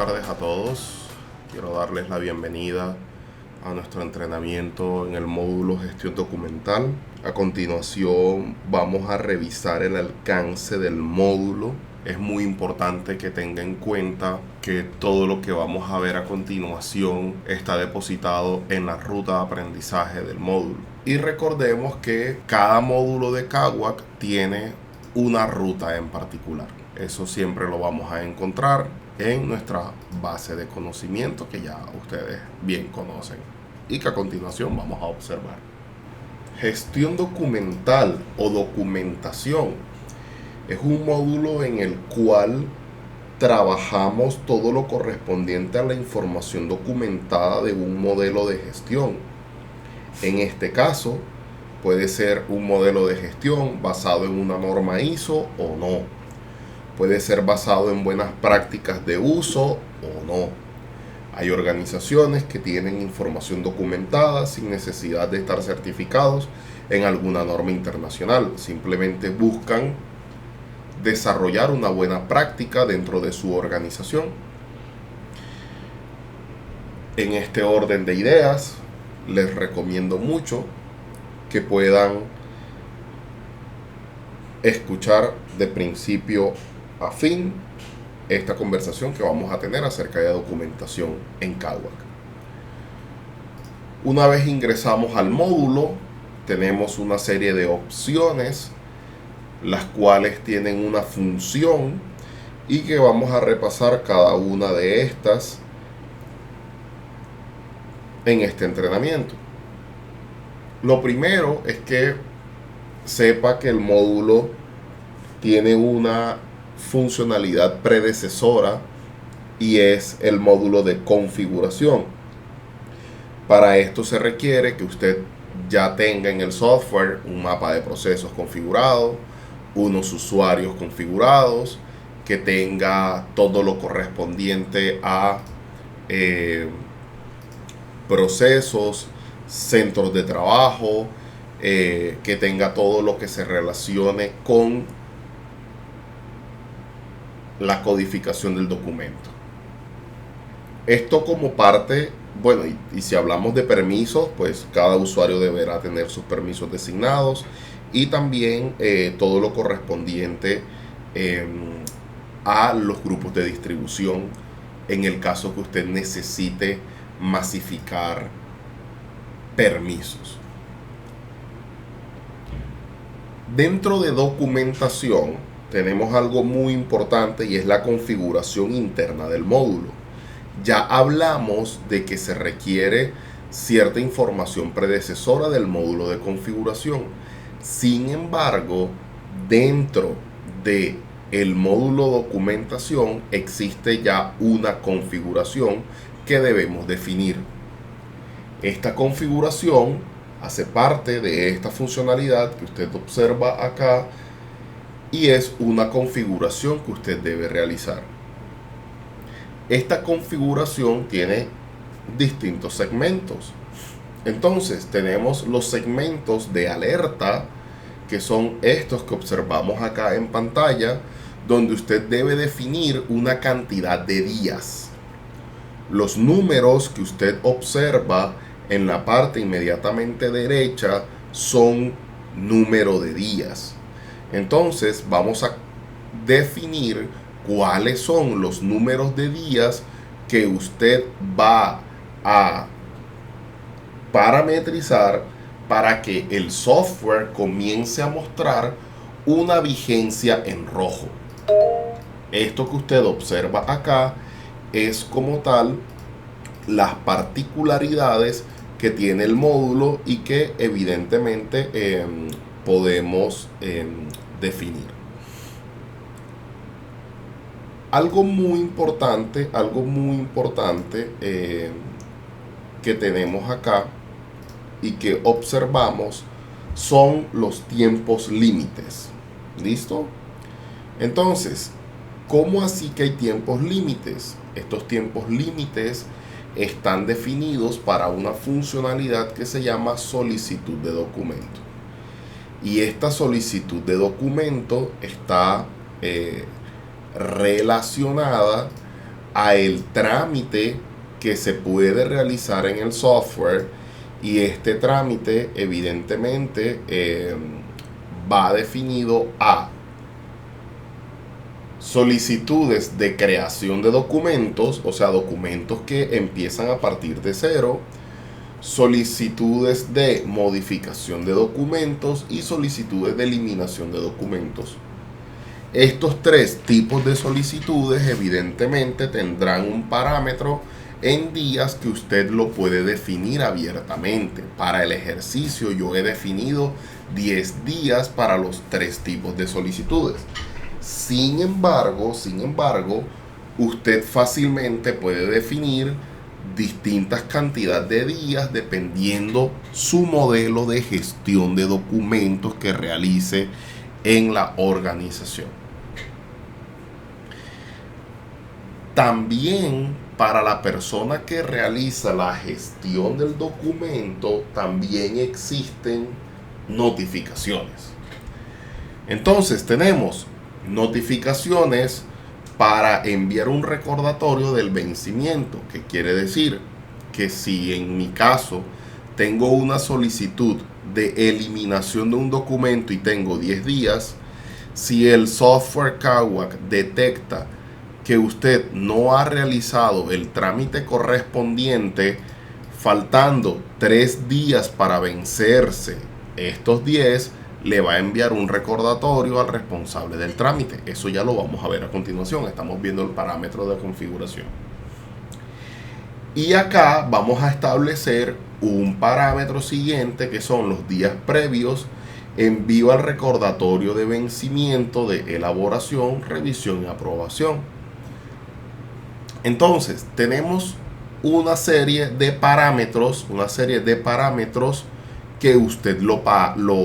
tardes a todos. Quiero darles la bienvenida a nuestro entrenamiento en el módulo Gestión Documental. A continuación vamos a revisar el alcance del módulo. Es muy importante que tenga en cuenta que todo lo que vamos a ver a continuación está depositado en la ruta de aprendizaje del módulo. Y recordemos que cada módulo de CAWAC tiene una ruta en particular. Eso siempre lo vamos a encontrar en nuestra base de conocimiento que ya ustedes bien conocen y que a continuación vamos a observar. Gestión documental o documentación es un módulo en el cual trabajamos todo lo correspondiente a la información documentada de un modelo de gestión. En este caso, puede ser un modelo de gestión basado en una norma ISO o no. Puede ser basado en buenas prácticas de uso o no. Hay organizaciones que tienen información documentada sin necesidad de estar certificados en alguna norma internacional. Simplemente buscan desarrollar una buena práctica dentro de su organización. En este orden de ideas, les recomiendo mucho que puedan escuchar de principio a fin esta conversación que vamos a tener acerca de documentación en CAWAC. Una vez ingresamos al módulo, tenemos una serie de opciones, las cuales tienen una función y que vamos a repasar cada una de estas en este entrenamiento. Lo primero es que sepa que el módulo tiene una funcionalidad predecesora y es el módulo de configuración. Para esto se requiere que usted ya tenga en el software un mapa de procesos configurado, unos usuarios configurados, que tenga todo lo correspondiente a procesos, centros de trabajo, que tenga todo lo que se relacione con la codificación del documento. Esto como parte, bueno, y si hablamos de permisos, pues cada usuario deberá tener sus permisos designados y también todo lo correspondiente a los grupos de distribución en el caso que usted necesite masificar permisos. Dentro de documentación tenemos algo muy importante y es la configuración interna del módulo. Ya hablamos de que se requiere cierta información predecesora del módulo de configuración. Sin embargo, dentro de el módulo documentación existe ya una configuración que debemos definir. Esta configuración hace parte de esta funcionalidad que usted observa acá y es una configuración que usted debe realizar. Esta configuración tiene distintos segmentos. Entonces tenemos los segmentos de alerta, que son estos que observamos acá en pantalla, donde usted debe definir una cantidad de días. Los números que usted observa en la parte inmediatamente derecha son número de días. Entonces vamos a definir cuáles son los números de días que usted va a parametrizar para que el software comience a mostrar una vigencia en rojo. Esto que usted observa acá es como tal las particularidades que tiene el módulo y que evidentemente podemos definir. Algo muy importante que tenemos acá y que observamos son los tiempos límites. ¿Listo? Entonces, ¿cómo así que hay tiempos límites? Estos tiempos límites están definidos para una funcionalidad que se llama solicitud de documento. Y esta solicitud de documento está relacionada a el trámite que se puede realizar en el software, y este trámite evidentemente va definido a solicitudes de creación de documentos, o sea, documentos que empiezan a partir de cero, solicitudes de modificación de documentos y solicitudes de eliminación de documentos. Estos tres tipos de solicitudes evidentemente tendrán un parámetro en días que usted lo puede definir abiertamente. Para el ejercicio yo he definido 10 días para los tres tipos de solicitudes. Sin embargo, usted fácilmente puede definir distintas cantidades de días dependiendo su modelo de gestión de documentos que realice en la organización. También para la persona que realiza la gestión del documento también existen notificaciones. Entonces tenemos notificaciones para enviar un recordatorio del vencimiento, que quiere decir que si en mi caso tengo una solicitud de eliminación de un documento y tengo 10 días, si el software CAWAC detecta que usted no ha realizado el trámite correspondiente, faltando 3 días para vencerse estos 10, le va a enviar un recordatorio al responsable del trámite. Eso ya lo vamos a ver a continuación. Estamos viendo el parámetro de configuración. Y acá vamos a establecer un parámetro siguiente, que son los días previos envío al recordatorio de vencimiento de elaboración, revisión y aprobación. Entonces tenemos una serie de parámetros que usted lo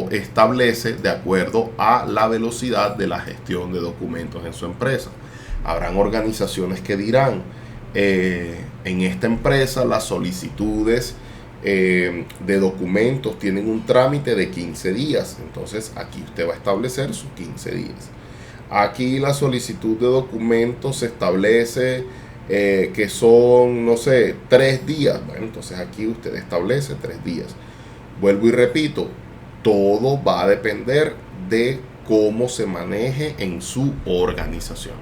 establece de acuerdo a la velocidad de la gestión de documentos en su empresa. Habrán organizaciones que dirán, en esta empresa las solicitudes de documentos tienen un trámite de 15 días. Entonces aquí usted va a establecer sus 15 días. Aquí la solicitud de documentos se establece que son, no sé, 3 días. Bueno, entonces aquí usted establece 3 días. Vuelvo y repito, todo va a depender de cómo se maneje en su organización.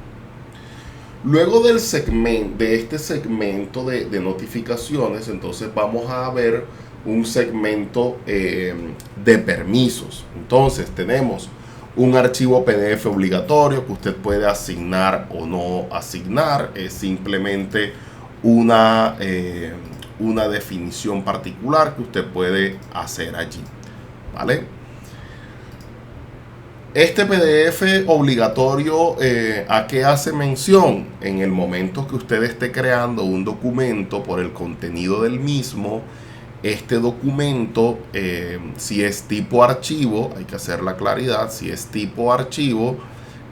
Luego de este segmento de notificaciones, entonces vamos a ver un segmento de permisos. Entonces tenemos un archivo PDF obligatorio que usted puede asignar o no asignar. Es simplemente una definición particular que usted puede hacer allí, ¿vale? Este PDF obligatorio, ¿a qué hace mención? En el momento que usted esté creando un documento, por el contenido del mismo, este documento, si es tipo archivo, hay que hacer la claridad, si es tipo archivo,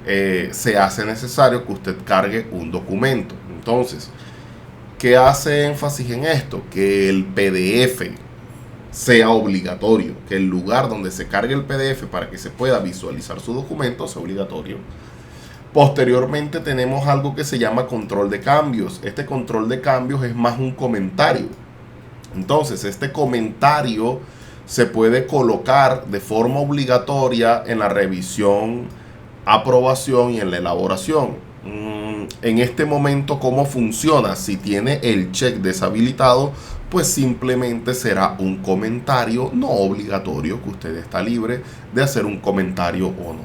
se hace necesario que usted cargue un documento. Entonces, ¿qué hace énfasis en esto? Que el PDF sea obligatorio, que el lugar donde se cargue el PDF para que se pueda visualizar su documento sea obligatorio. Posteriormente tenemos algo que se llama control de cambios. Este control de cambios es más un comentario. Entonces, este comentario se puede colocar de forma obligatoria en la revisión, aprobación y en la elaboración. En este momento, ¿cómo funciona? Si tiene el check deshabilitado, pues simplemente será un comentario no obligatorio, que usted está libre de hacer un comentario o no.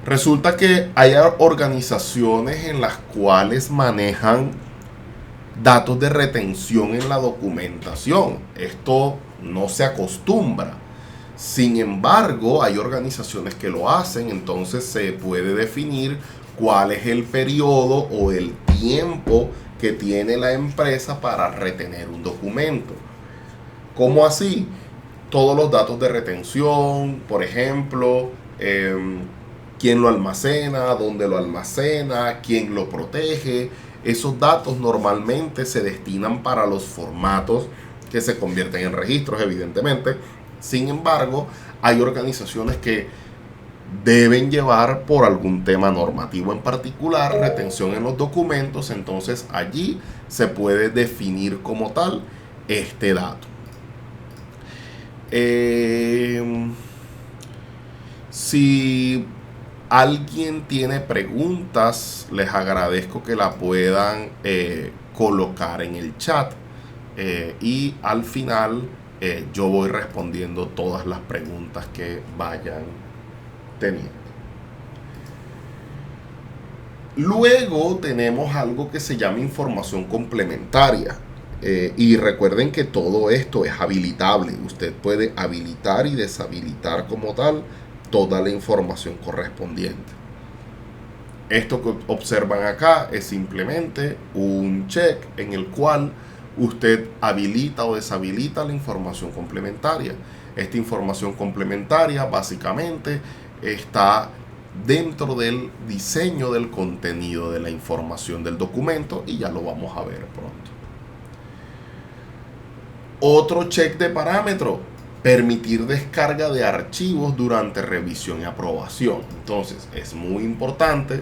Resulta que hay organizaciones en las cuales manejan datos de retención en la documentación. Esto no se acostumbra. Sin embargo, hay organizaciones que lo hacen. Entonces se puede definir cuál es el periodo o el tiempo que tiene la empresa para retener un documento. ¿Cómo así? Todos los datos de retención, por ejemplo, quién lo almacena, dónde lo almacena, quién lo protege. Esos datos normalmente se destinan para los formatos que se convierten en registros, evidentemente. Sin embargo, hay organizaciones que deben llevar por algún tema normativo en particular, retención en los documentos. Entonces allí se puede definir como tal este dato. Si alguien tiene preguntas, les agradezco que la puedan colocar en el chat, y al final yo voy respondiendo todas las preguntas que vayan teniendo. Luego tenemos algo que se llama información complementaria. Y recuerden que todo esto es habilitable. Usted puede habilitar y deshabilitar como tal toda la información correspondiente. Esto que observan acá es simplemente un check en el cual usted habilita o deshabilita la información complementaria. Esta información complementaria básicamente está dentro del diseño del contenido de la información del documento, y ya lo vamos a ver pronto. Otro check de parámetro: permitir descarga de archivos durante revisión y aprobación. Entonces es muy importante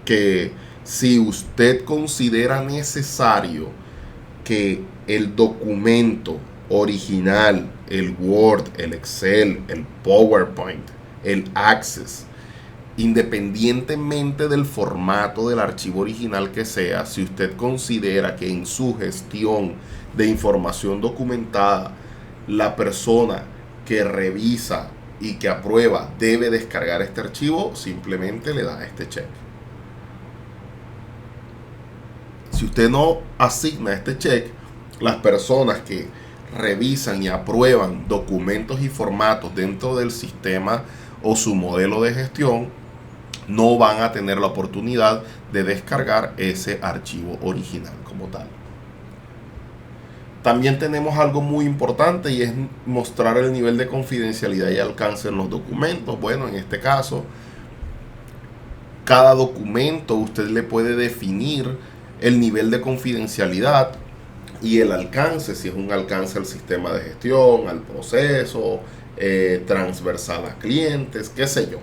que si usted considera necesario que el documento original, el Word, el Excel, el PowerPoint, el Access, independientemente del formato del archivo original que sea, si usted considera que en su gestión de información documentada la persona que revisa y que aprueba debe descargar este archivo, simplemente le da este check. Si usted no asigna este check, las personas que revisan y aprueban documentos y formatos dentro del sistema o su modelo de gestión no van a tener la oportunidad de descargar ese archivo original como tal. También tenemos algo muy importante, y es mostrar el nivel de confidencialidad y alcance en los documentos. Bueno, en este caso, cada documento usted le puede definir el nivel de confidencialidad y el alcance, si es un alcance al sistema de gestión, al proceso, transversal a clientes, qué sé yo.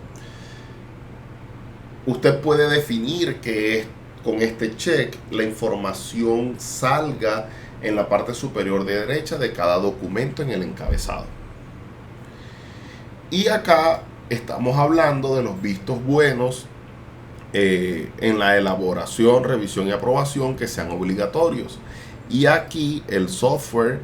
Usted puede definir que con este check la información salga en la parte superior de derecha de cada documento en el encabezado. Y acá estamos hablando de los vistos buenos en la elaboración, revisión y aprobación, que sean obligatorios. Y aquí el software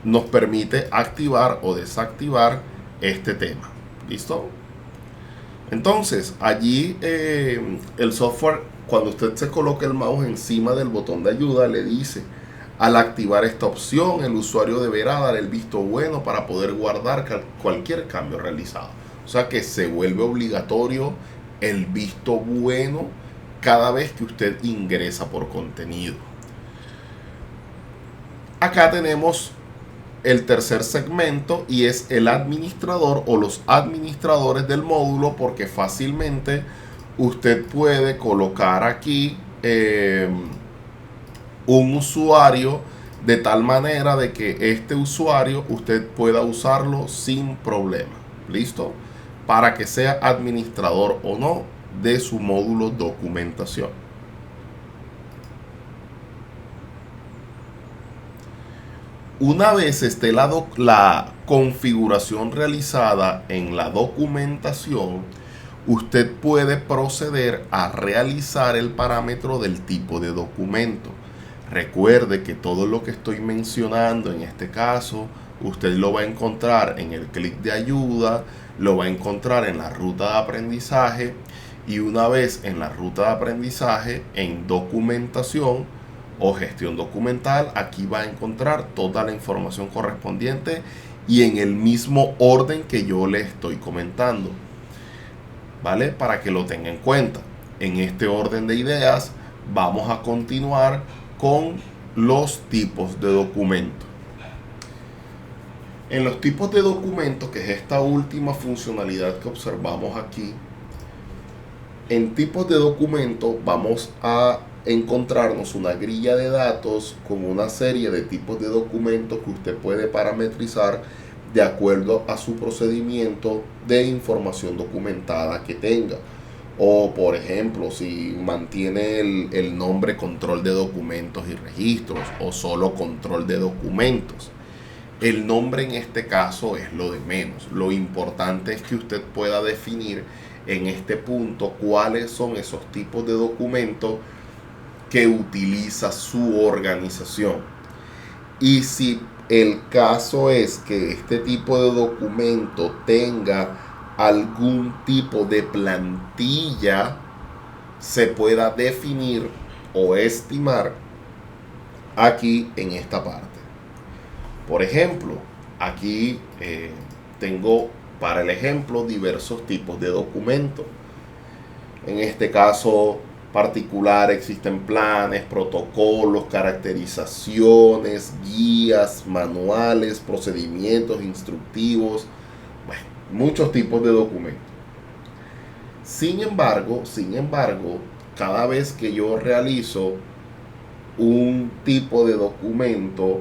nos permite activar o desactivar este tema. ¿Listo? Entonces, allí el software, cuando usted se coloca el mouse encima del botón de ayuda, le dice: al activar esta opción, el usuario deberá dar el visto bueno para poder guardar cualquier cambio realizado. O sea que se vuelve obligatorio el visto bueno cada vez que usted ingresa por contenido. Acá tenemos el tercer segmento, y es el administrador o los administradores del módulo, porque fácilmente usted puede colocar aquí un usuario de tal manera de que este usuario usted pueda usarlo sin problema. ¿Listo? Para que sea administrador o no de su módulo documentación. Una vez esté la configuración realizada en la documentación, usted puede proceder a realizar el parámetro del tipo de documento. Recuerde que todo lo que estoy mencionando en este caso, usted lo va a encontrar en el clic de ayuda, lo va a encontrar en la ruta de aprendizaje, y una vez en la ruta de aprendizaje, en documentación o gestión documental, aquí va a encontrar toda la información correspondiente y en el mismo orden que yo le estoy comentando, ¿vale? Para que lo tenga en cuenta. En este orden de ideas vamos a continuar con los tipos de documentos. En los tipos de documentos, que es esta última funcionalidad que observamos aquí, en tipos de documento vamos a encontrarnos una grilla de datos con una serie de tipos de documentos que usted puede parametrizar de acuerdo a su procedimiento de información documentada que tenga. O, por ejemplo, si mantiene el nombre control de documentos y registros o solo control de documentos. El nombre en este caso es lo de menos. Lo importante es que usted pueda definir en este punto cuáles son esos tipos de documentos que utiliza su organización. Y si el caso es que este tipo de documento tenga algún tipo de plantilla, se pueda definir o estimar aquí en esta parte. Por ejemplo, aquí tengo para el ejemplo diversos tipos de documentos. En este caso particular existen planes, protocolos, caracterizaciones, guías, manuales, procedimientos instructivos, bueno, muchos tipos de documentos. Sin embargo, cada vez que yo realizo un tipo de documento,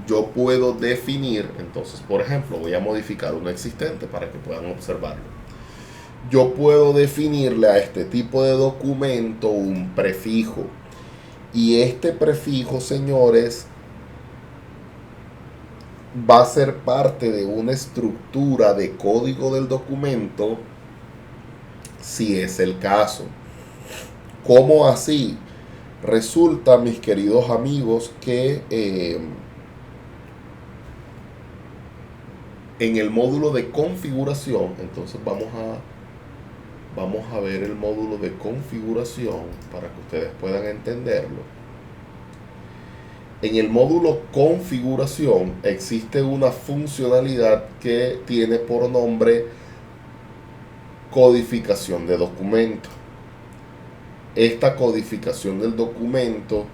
yo puedo definir, entonces, por ejemplo, voy a modificar uno existente para que puedan observarlo. Yo puedo definirle a este tipo de documento un prefijo. Y este prefijo, señores, va a ser parte de una estructura de código del documento, si es el caso. ¿Cómo así? Resulta, mis queridos amigos, que en el módulo de configuración, entonces vamos a ver el módulo de configuración para que ustedes puedan entenderlo. En el módulo configuración existe una funcionalidad que tiene por nombre codificación de documento. Esta codificación del documento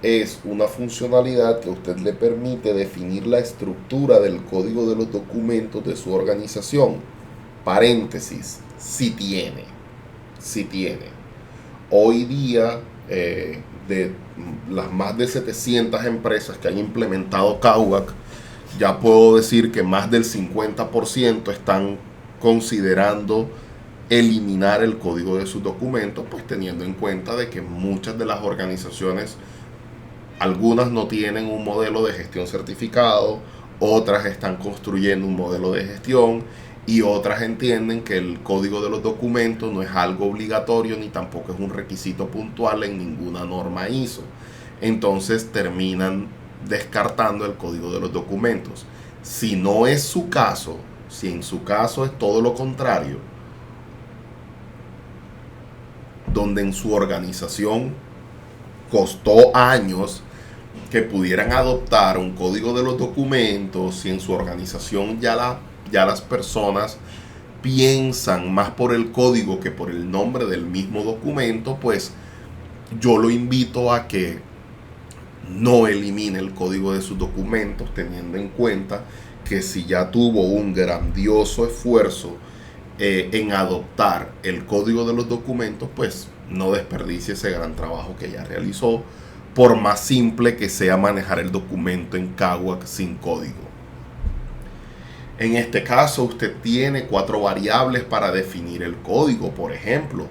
es una funcionalidad que a usted le permite definir la estructura del código de los documentos de su organización. Paréntesis, si tiene. Hoy día, de las más de 700 empresas que han implementado CAUAC, ya puedo decir que más del 50% están considerando eliminar el código de sus documentos, pues teniendo en cuenta de que muchas de las organizaciones, algunas no tienen un modelo de gestión certificado, otras están construyendo un modelo de gestión y otras entienden que el código de los documentos no es algo obligatorio ni tampoco es un requisito puntual en ninguna norma ISO. Entonces terminan descartando el código de los documentos. Si no es su caso, si en su caso es todo lo contrario, donde en su organización costó años que pudieran adoptar un código de los documentos, si en su organización ya las personas piensan más por el código que por el nombre del mismo documento, pues yo lo invito a que no elimine el código de sus documentos, teniendo en cuenta que si ya tuvo un grandioso esfuerzo en adoptar el código de los documentos, pues no desperdicie ese gran trabajo que ya realizó, por más simple que sea manejar el documento en CAUAC sin código. En este caso, usted tiene 4 variables para definir el código. Por ejemplo,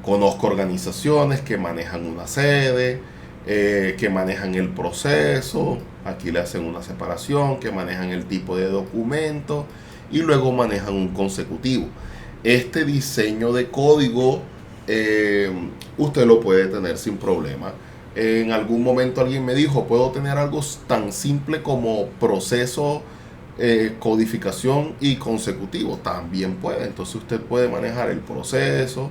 conozco organizaciones que manejan una sede, que manejan el proceso, aquí le hacen una separación, que manejan el tipo de documento y luego manejan un consecutivo. Este diseño de código usted lo puede tener sin problema. En algún momento alguien me dijo, puedo tener algo tan simple como proceso, codificación y consecutivo. También puede. Entonces usted puede manejar el proceso,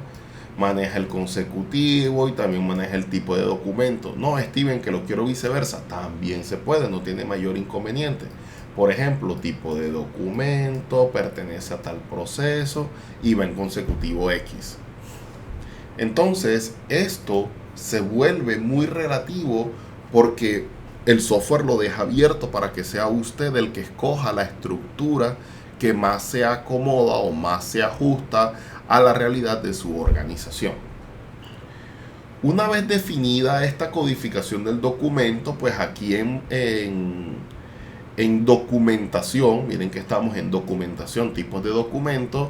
maneja el consecutivo y también maneja el tipo de documento. No, Steven, que lo quiero viceversa. También se puede, no tiene mayor inconveniente. Por ejemplo, tipo de documento, pertenece a tal proceso y va en consecutivo X. Entonces, esto se vuelve muy relativo porque el software lo deja abierto para que sea usted el que escoja la estructura que más se acomoda o más se ajusta a la realidad de su organización. Una vez definida esta codificación del documento, pues aquí en En documentación, miren que estamos en documentación, tipos de documentos,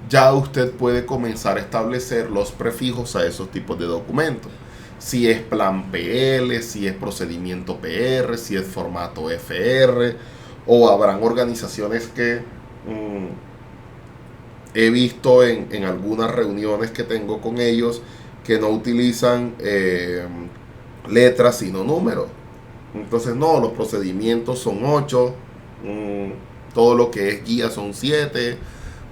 ya usted puede comenzar a establecer los prefijos a esos tipos de documentos. Si es plan PL, si es procedimiento PR, si es formato FR, o habrán organizaciones que he visto en algunas reuniones que tengo con ellos que no utilizan letras sino números. Entonces no, los procedimientos son 8, todo lo que es guía son 7,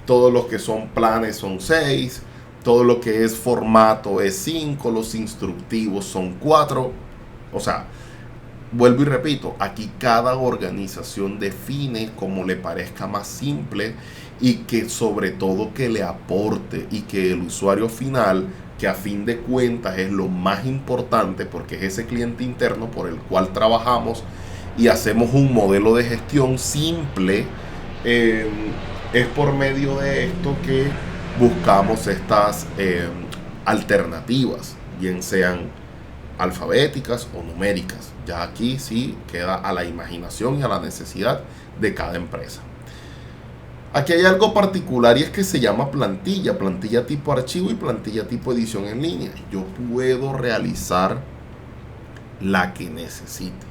todo lo que son planes son 6, todo lo que es formato es 5, los instructivos son 4. O sea, vuelvo y repito, aquí cada organización define como le parezca más simple y que sobre todo que le aporte y que el usuario final, que a fin de cuentas es lo más importante porque es ese cliente interno por el cual trabajamos y hacemos un modelo de gestión simple, es por medio de esto que buscamos estas alternativas, bien sean alfabéticas o numéricas. Ya aquí sí queda a la imaginación y a la necesidad de cada empresa. Aquí hay algo particular y es que se llama plantilla, plantilla tipo archivo y plantilla tipo edición en línea. Yo puedo realizar la que necesite.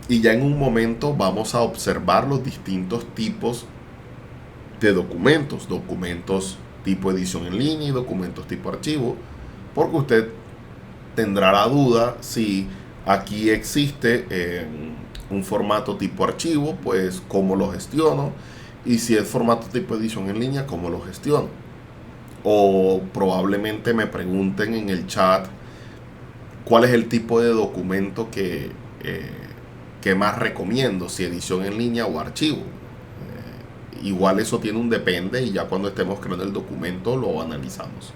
Y ya en un momento vamos a observar los distintos tipos de documentos. Documentos tipo edición en línea y documentos tipo archivo. Porque usted tendrá la duda si aquí existe un formato tipo archivo, pues cómo lo gestiono. Y si es formato tipo edición en línea, cómo lo gestiono. O probablemente me pregunten en el chat cuál es el tipo de documento que más recomiendo, si edición en línea o archivo. Igual eso tiene un depende y ya cuando estemos creando el documento lo analizamos.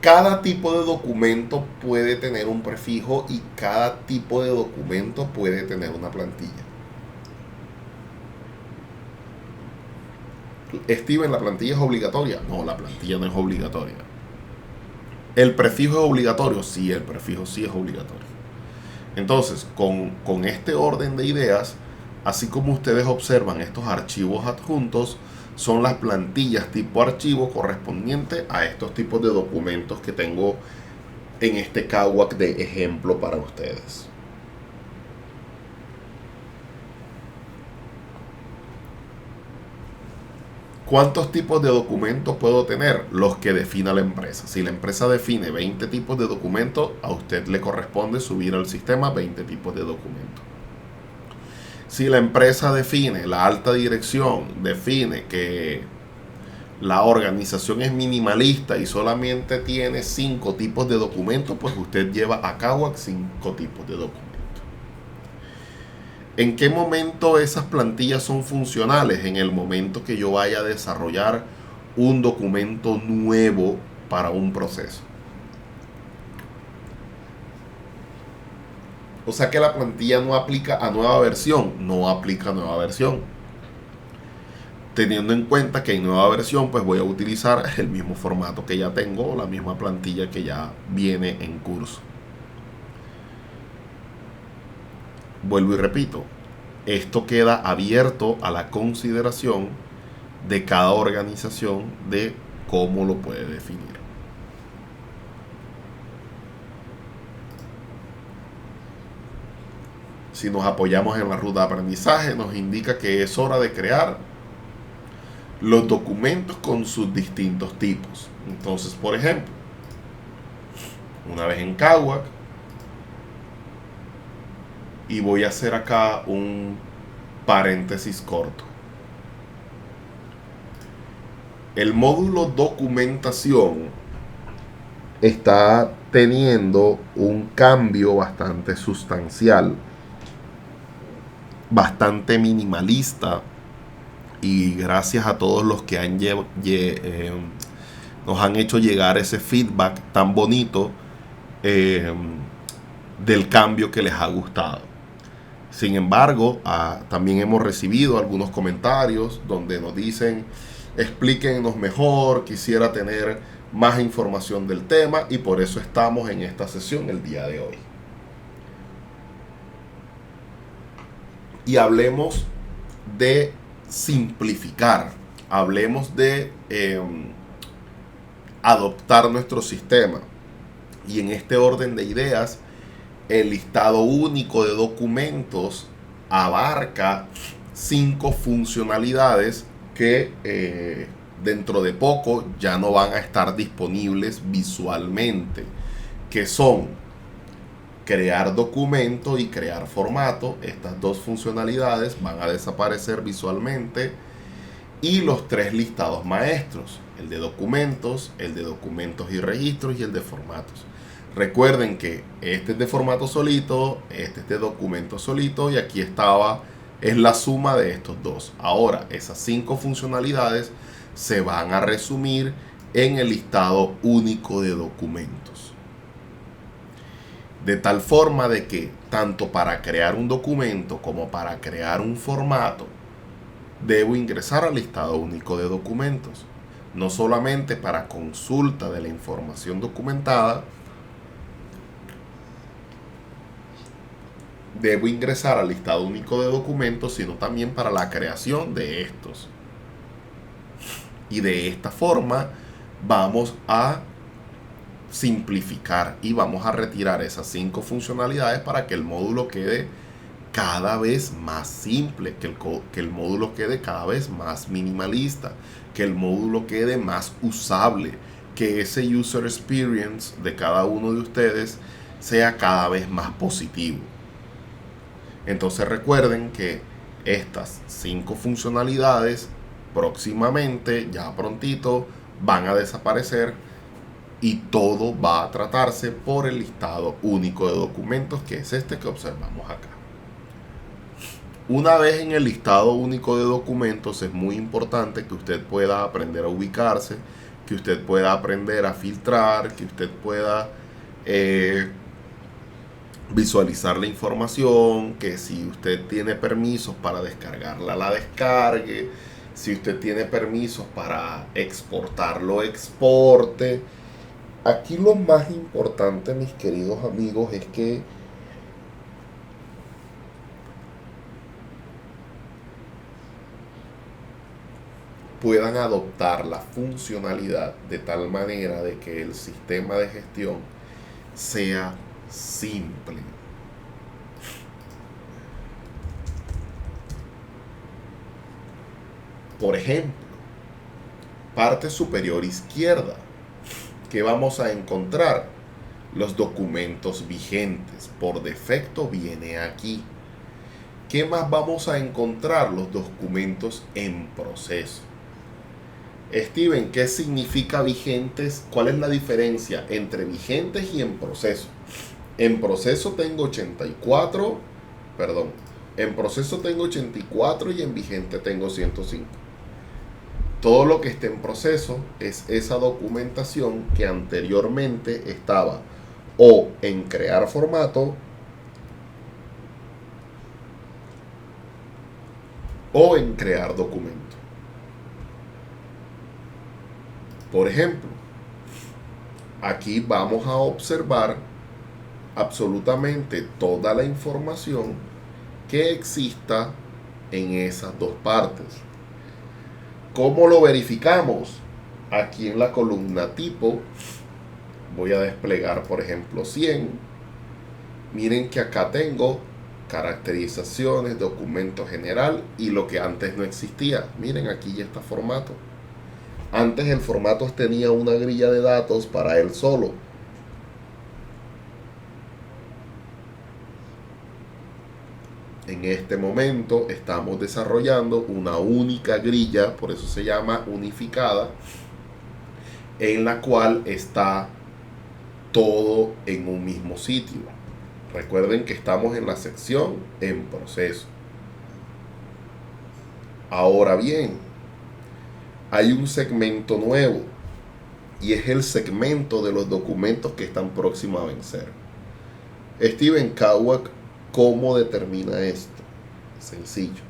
Cada tipo de documento puede tener un prefijo y cada tipo de documento puede tener una plantilla. Steven, ¿la plantilla es obligatoria? No, la plantilla no es obligatoria. ¿El prefijo es obligatorio? Sí, el prefijo sí es obligatorio. Entonces, con este orden de ideas, así como ustedes observan estos archivos adjuntos, son las plantillas tipo archivo correspondientes a estos tipos de documentos que tengo en este KWAC de ejemplo para ustedes. ¿Cuántos tipos de documentos puedo tener? Los que defina la empresa. Si la empresa define 20 tipos de documentos, a usted le corresponde subir al sistema 20 tipos de documentos. Si la empresa define, la alta dirección define que la organización es minimalista y solamente tiene 5 tipos de documentos, pues usted lleva a cabo 5 tipos de documentos. ¿En qué momento esas plantillas son funcionales? En el momento que yo vaya a desarrollar un documento nuevo para un proceso. O sea que la plantilla no aplica a nueva versión. No aplica a nueva versión. Teniendo en cuenta que en nueva versión pues voy a utilizar el mismo formato que ya tengo, la misma plantilla que ya viene en curso. Vuelvo y repito, esto queda abierto a la consideración de cada organización de cómo lo puede definir. Si nos apoyamos en la ruta de aprendizaje, nos indica que es hora de crear los documentos con sus distintos tipos. Entonces, por ejemplo, una vez en KWAC, y voy a hacer acá un paréntesis corto. El módulo documentación está teniendo un cambio bastante sustancial, bastante minimalista, y gracias a todos los que nos han hecho llegar ese feedback tan bonito del cambio que les ha gustado. Sin embargo, también hemos recibido algunos comentarios donde nos dicen: explíquenos mejor, quisiera tener más información del tema, y por eso estamos en esta sesión el día de hoy. y hablemos de simplificar, hablemos de adoptar nuestro sistema. Y en este orden de ideas, el listado único de documentos abarca 5 funcionalidades que dentro de poco ya no van a estar disponibles visualmente, que son crear documento y crear formato. Estas dos funcionalidades van a desaparecer visualmente, y los 3 listados maestros, el de documentos y registros, y el de formatos. Recuerden que este es de formato solito, este es de documento solito, y aquí es la suma de estos dos. Ahora, esas 5 funcionalidades se van a resumir en el listado único de documentos. De tal forma de que tanto para crear un documento como para crear un formato, debo ingresar al listado único de documentos. No solamente para consulta de la información documentada, debo ingresar al listado único de documentos, sino también para la creación de estos. Y de esta forma vamos a simplificar y vamos a retirar esas 5 funcionalidades para que el módulo quede cada vez más simple, que el módulo quede cada vez más minimalista, que el módulo quede más usable, que ese user experience de cada uno de ustedes sea cada vez más positivo. Entonces recuerden que estas 5 funcionalidades próximamente, ya prontito, van a desaparecer, y todo va a tratarse por el listado único de documentos, que es este que observamos acá. Una vez en el listado único de documentos, es muy importante que usted pueda aprender a ubicarse, que usted pueda aprender a filtrar, que usted pueda visualizar la información, que si usted tiene permisos para descargarla, la descargue, si usted tiene permisos para exportarlo, exporte. Aquí lo más importante, mis queridos amigos, es que puedan adoptar la funcionalidad de tal manera de que el sistema de gestión sea simple. Por ejemplo, parte superior izquierda, ¿qué vamos a encontrar? Los documentos vigentes. Por defecto viene aquí. ¿Qué más vamos a encontrar? Los documentos en proceso. Steven, ¿qué significa vigentes? ¿Cuál es la diferencia entre vigentes y en proceso? En proceso tengo 84, perdón, en proceso tengo 84 y en vigente tengo 105. Todo lo que esté en proceso es esa documentación que anteriormente estaba o en crear formato o en crear documento. Por ejemplo, aquí vamos a observar absolutamente toda la información que exista en esas dos partes. ¿Cómo lo verificamos? Aquí en la columna tipo voy a desplegar, por ejemplo, 100. Miren que acá tengo caracterizaciones, documento general y lo que antes no existía. Miren, aquí ya está formato. Antes el formato tenía una grilla de datos para él solo. En este momento estamos desarrollando una única grilla, por eso se llama unificada, en la cual está todo en un mismo sitio. Recuerden que estamos en la sección en proceso. Ahora bien, hay un segmento nuevo y es el segmento de los documentos que están próximos a vencer. Steven Kawak, ¿cómo determina esto? Sencillo.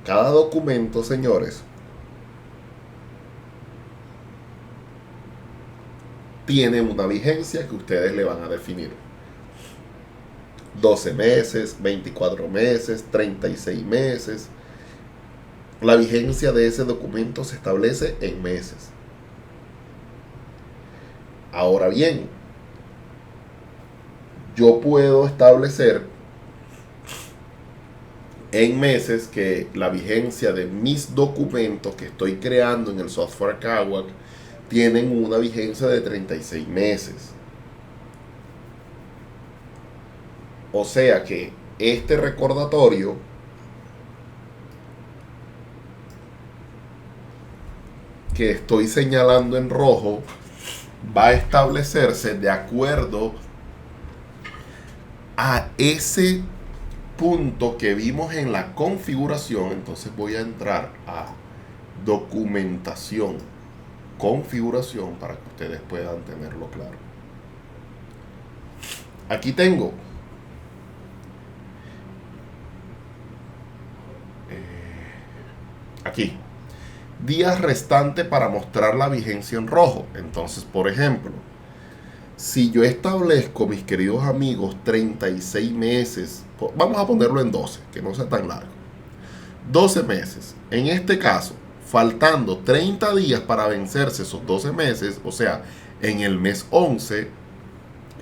Cada documento, señores, tiene una vigencia que ustedes le van a definir. 12 meses, 24 meses, 36 meses. La vigencia de ese documento se establece en meses. Ahora bien, yo puedo establecer en meses que la vigencia de mis documentos que estoy creando en el software Kawak tienen una vigencia de 36 meses. O sea que este recordatorio que estoy señalando en rojo va a establecerse de acuerdo a ese punto que vimos en la configuración. Entonces voy a entrar a documentación, configuración, para que ustedes puedan tenerlo claro. Aquí tengo aquí días restantes para mostrar la vigencia en rojo. Entonces, por ejemplo, si yo establezco, mis queridos amigos, 36 meses, vamos a ponerlo en 12, que no sea tan largo, 12 meses, en este caso, faltando 30 días para vencerse esos 12 meses, o sea, en el mes 11,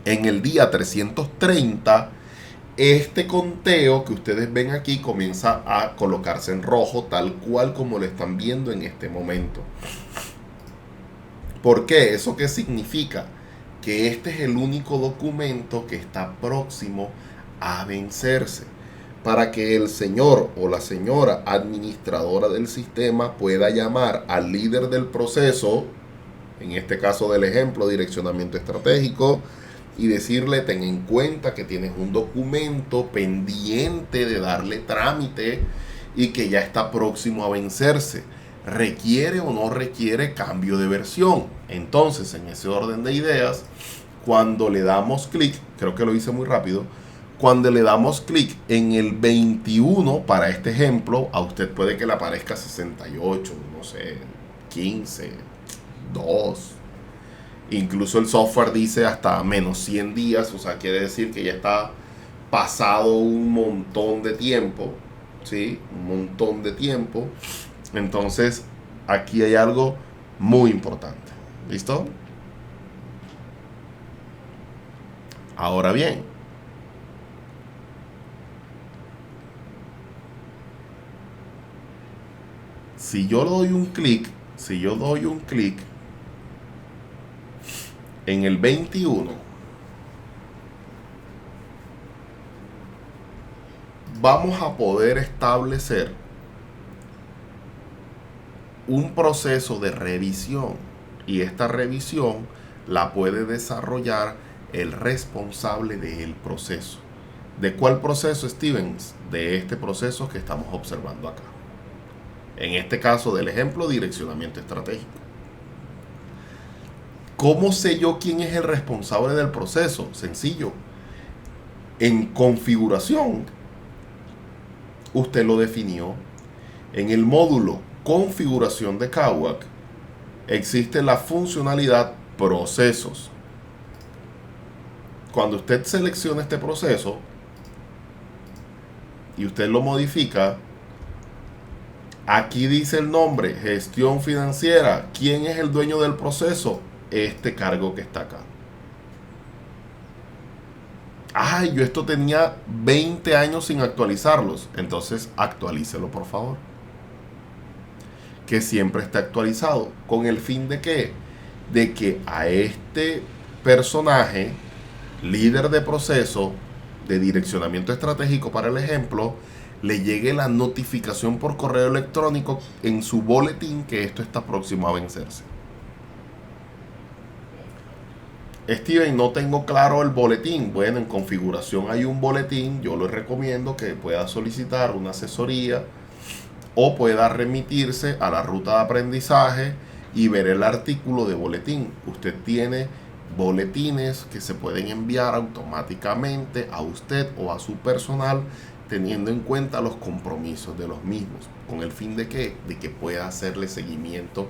en el día 330, este conteo que ustedes ven aquí comienza a colocarse en rojo, tal cual como lo están viendo en este momento. ¿Por qué? ¿Eso qué significa? Que este es el único documento que está próximo a vencerse, para que el señor o la señora administradora del sistema pueda llamar al líder del proceso, en este caso del ejemplo, direccionamiento estratégico, y decirle: ten en cuenta que tienes un documento pendiente de darle trámite y que ya está próximo a vencerse. ¿Requiere o no requiere cambio de versión? Entonces, en ese orden de ideas, cuando le damos clic, creo que lo hice muy rápido, cuando le damos clic en el 21 para este ejemplo, a usted puede que le aparezca 68, no sé, 15, 2. Incluso el software dice hasta menos 100 días, o sea, quiere decir que ya está pasado un montón de tiempo, ¿sí? Un montón de tiempo. Entonces, aquí hay algo muy importante. ¿Listo? Ahora bien, si yo doy un clic en el 21, vamos a poder establecer un proceso de revisión, y esta revisión la puede desarrollar el responsable del proceso. ¿De cuál proceso, Stevens? De este proceso que estamos observando acá. En este caso del ejemplo, direccionamiento estratégico. ¿Cómo sé yo quién es el responsable del proceso? Sencillo. En configuración, usted lo definió. En el módulo configuración de Kawak existe la funcionalidad procesos. Cuando usted selecciona este proceso y usted lo modifica, aquí dice el nombre: gestión financiera. ¿Quién es el dueño del proceso? Este cargo que está acá. Ay, yo esto tenía 20 años sin actualizarlos. Entonces actualícelo, por favor. Que siempre esté actualizado. ¿Con el fin de qué? De que a este personaje, líder de proceso de direccionamiento estratégico para el ejemplo, le llegue la notificación por correo electrónico en su boletín que esto está próximo a vencerse. Steven, no tengo claro el boletín. Bueno, en configuración hay un boletín. Yo le recomiendo que pueda solicitar una asesoría o pueda remitirse a la ruta de aprendizaje y ver el artículo de boletín. Usted tiene boletines que se pueden enviar automáticamente a usted o a su personal, teniendo en cuenta los compromisos de los mismos, con el fin de que pueda hacerle seguimiento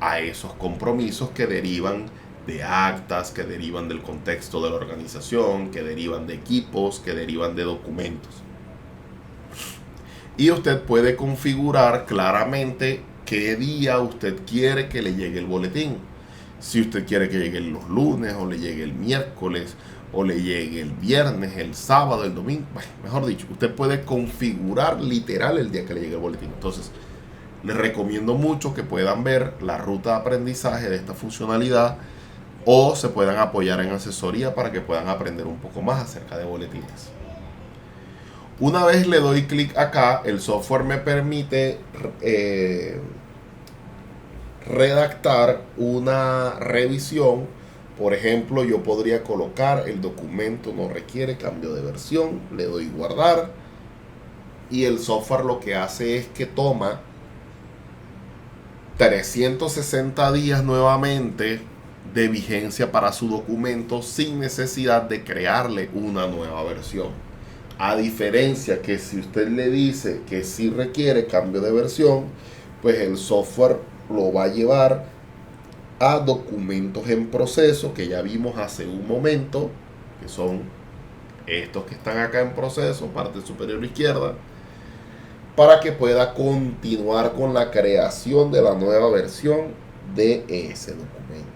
a esos compromisos que derivan de actas, que derivan del contexto de la organización, que derivan de equipos, que derivan de documentos. Y usted puede configurar claramente qué día usted quiere que le llegue el boletín. Si usted quiere que llegue los lunes, o le llegue el miércoles, o le llegue el viernes, el sábado, el domingo. Bueno, mejor dicho, usted puede configurar literal el día que le llegue el boletín. Entonces, les recomiendo mucho que puedan ver la ruta de aprendizaje de esta funcionalidad, o se puedan apoyar en asesoría para que puedan aprender un poco más acerca de boletines. Una vez le doy clic acá, el software me permite redactar una revisión. Por ejemplo, yo podría colocar: el documento no requiere cambio de versión, le doy guardar, y el software lo que hace es que toma 360 días nuevamente de vigencia para su documento sin necesidad de crearle una nueva versión. A diferencia que si usted le dice que sí requiere cambio de versión, pues el software lo va a llevar a documentos en proceso, que ya vimos hace un momento, que son estos que están acá en proceso, parte superior izquierda, para que pueda continuar con la creación de la nueva versión de ese documento.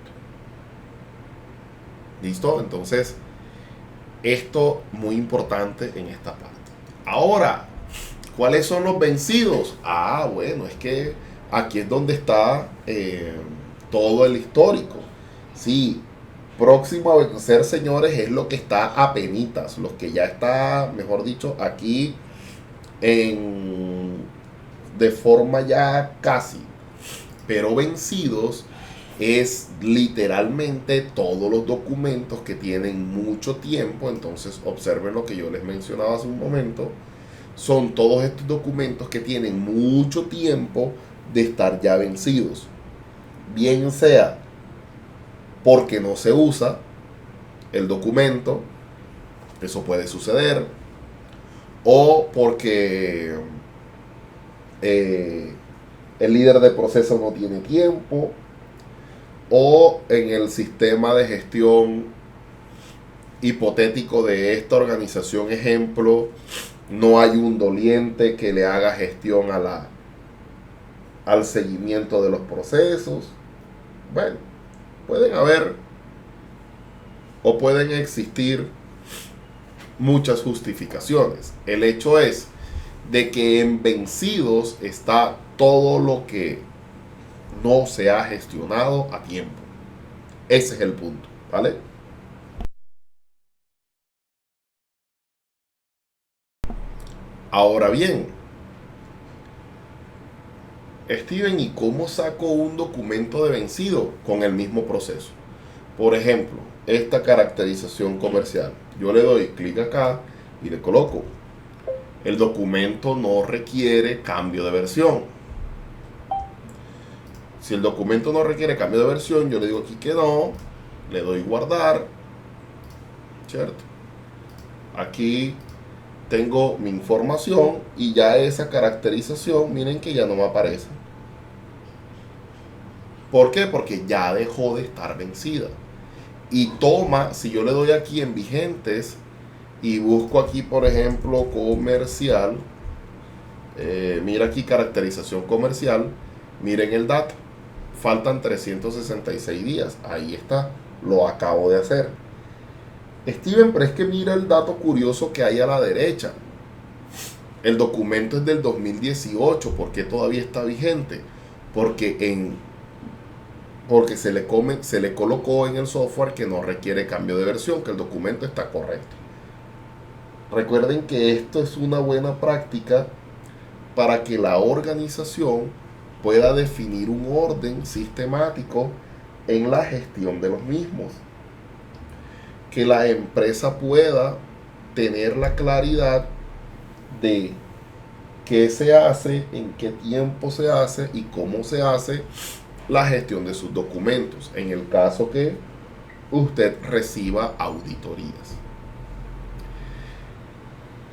¿Listo? Entonces, esto muy importante en esta parte. Ahora, ¿cuáles son los vencidos? Bueno, es que aquí es donde está todo el histórico. Sí, próximo a vencer, señores, es lo que está apenitas, los que ya está, mejor dicho, aquí de forma ya casi. Pero vencidos es literalmente todos los documentos que tienen mucho tiempo. Entonces observen lo que yo les mencionaba hace un momento. Son todos estos documentos que tienen mucho tiempo de estar ya vencidos. Bien sea porque no se usa el documento, eso puede suceder, o porque el líder de proceso no tiene tiempo, o en el sistema de gestión hipotético de esta organización, ejemplo, no hay un doliente que le haga gestión al seguimiento de los procesos. Bueno, pueden haber o pueden existir muchas justificaciones. El hecho es de que en vencidos está todo lo que no se ha gestionado a tiempo. Ese es el punto, ¿vale? Ahora bien, Steven, ¿y cómo saco un documento de vencido? Con el mismo proceso. Por ejemplo, esta caracterización comercial. Yo le doy clic acá y le coloco: el documento no requiere cambio de versión. Si el documento no requiere cambio de versión, yo le digo aquí que no, le doy guardar, ¿cierto? Aquí tengo mi información y ya esa caracterización, miren que ya no me aparece. ¿Por qué? Porque ya dejó de estar vencida. Y toma, si yo le doy aquí en vigentes y busco aquí, por ejemplo, comercial, mira aquí caracterización comercial, miren el dato. Faltan 366 días. Ahí está. Lo acabo de hacer. Steven, pero es que mira el dato curioso que hay a la derecha. El documento es del 2018. ¿Por qué todavía está vigente? Porque se le colocó en el software que no requiere cambio de versión, que el documento está correcto. Recuerden que esto es una buena práctica para que la organización pueda definir un orden sistemático en la gestión de los mismos. Que la empresa pueda tener la claridad de qué se hace, en qué tiempo se hace y cómo se hace la gestión de sus documentos, en el caso que usted reciba auditorías.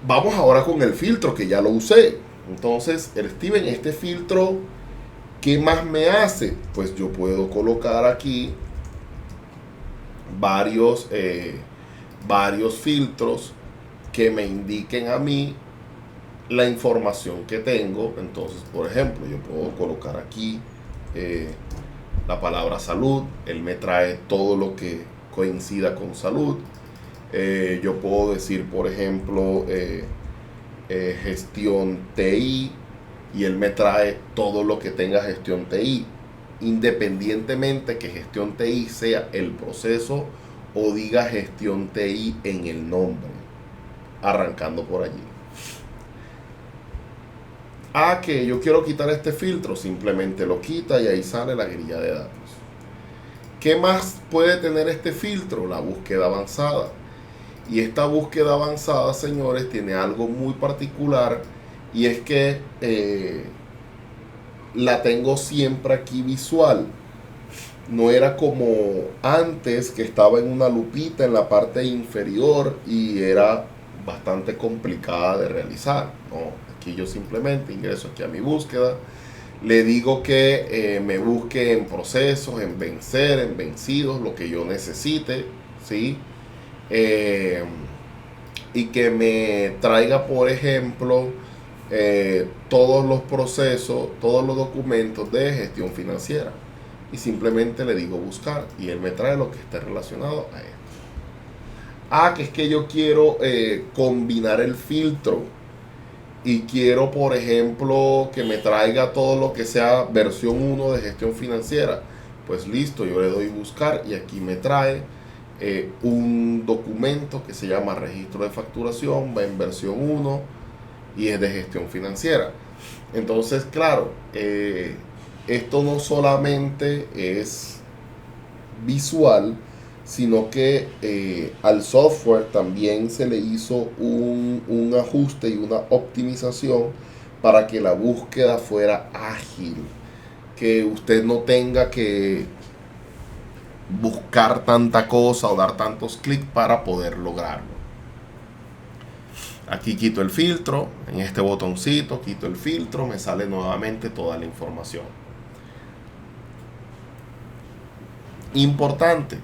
Vamos ahora con el filtro, que ya lo usé. Entonces, Steven, este filtro, ¿qué más me hace? Pues yo puedo colocar aquí varios, varios filtros que me indiquen a mí la información que tengo. Entonces, por ejemplo, yo puedo colocar aquí la palabra salud. Él me trae todo lo que coincida con salud. Yo puedo decir, por ejemplo, gestión TI, y él me trae todo lo que tenga gestión TI, independientemente que gestión TI sea el proceso o diga gestión TI en el nombre, arrancando por allí. Que yo quiero quitar este filtro, simplemente lo quita y ahí sale la grilla de datos. ¿Qué más puede tener este filtro? La búsqueda avanzada. Y esta búsqueda avanzada, señores, tiene algo muy particular, y es que la tengo siempre aquí visual. No era como antes, que estaba en una lupita en la parte inferior y era bastante complicada de realizar. No, aquí yo simplemente ingreso aquí a mi búsqueda, le digo que me busque en procesos, en vencer, en vencidos, lo que yo necesite, ¿sí? Y que me traiga, por ejemplo, todos los procesos, todos los documentos de gestión financiera, y simplemente le digo buscar y él me trae lo que esté relacionado a esto. Que es que yo quiero combinar el filtro y quiero, por ejemplo, que me traiga todo lo que sea versión 1 de gestión financiera. Pues listo, yo le doy buscar y aquí me trae un documento que se llama registro de facturación, va en versión 1 y es de gestión financiera. Entonces, claro, esto no solamente es visual, sino que al software también se le hizo un ajuste y una optimización para que la búsqueda fuera ágil, que usted no tenga que buscar tanta cosa o dar tantos clics para poder lograrlo. Aquí quito el filtro, en este botoncito quito el filtro, me sale nuevamente toda la información. Importante.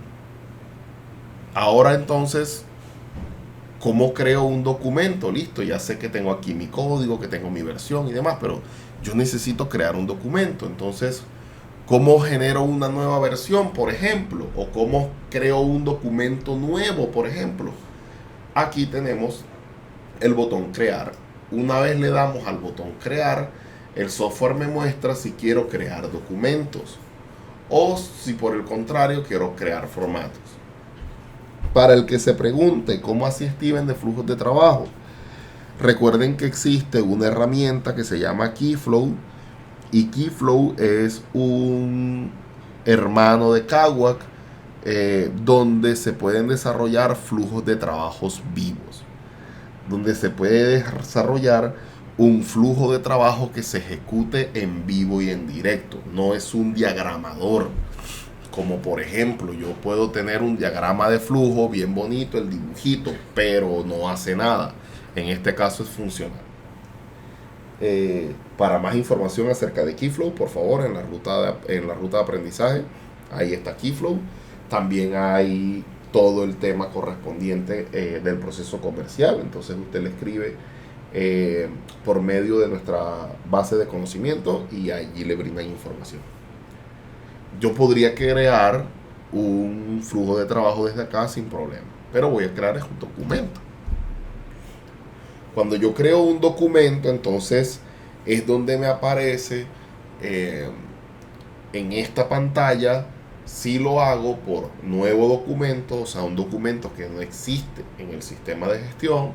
Ahora entonces, ¿cómo creo un documento? Listo, ya sé que tengo aquí mi código, que tengo mi versión y demás, pero yo necesito crear un documento. Entonces, ¿cómo genero una nueva versión, por ejemplo? ¿O cómo creo un documento nuevo, por ejemplo? Aquí tenemos el botón crear. Una vez le damos al botón crear, el software me muestra si quiero crear documentos o si por el contrario quiero crear formatos. Para el que se pregunte cómo así, Steven, de flujos de trabajo, recuerden que existe una herramienta que se llama Keyflow, y Keyflow es un hermano de Kawack, donde se pueden desarrollar flujos de trabajos vivos, donde se puede desarrollar un flujo de trabajo que se ejecute en vivo y en directo. No es un diagramador, como por ejemplo yo puedo tener un diagrama de flujo bien bonito, el dibujito, pero no hace nada. En este caso es funcional. Para más información acerca de Keyflow, por favor, en la ruta de aprendizaje, ahí está Keyflow. También hay todo el tema correspondiente del proceso comercial. Entonces usted le escribe por medio de nuestra base de conocimiento y allí le brindan información. Yo podría crear un flujo de trabajo desde acá sin problema, pero voy a crear un documento. Cuando yo creo un documento, entonces es donde me aparece en esta pantalla, si lo hago por nuevo documento, o sea, un documento que no existe en el sistema de gestión,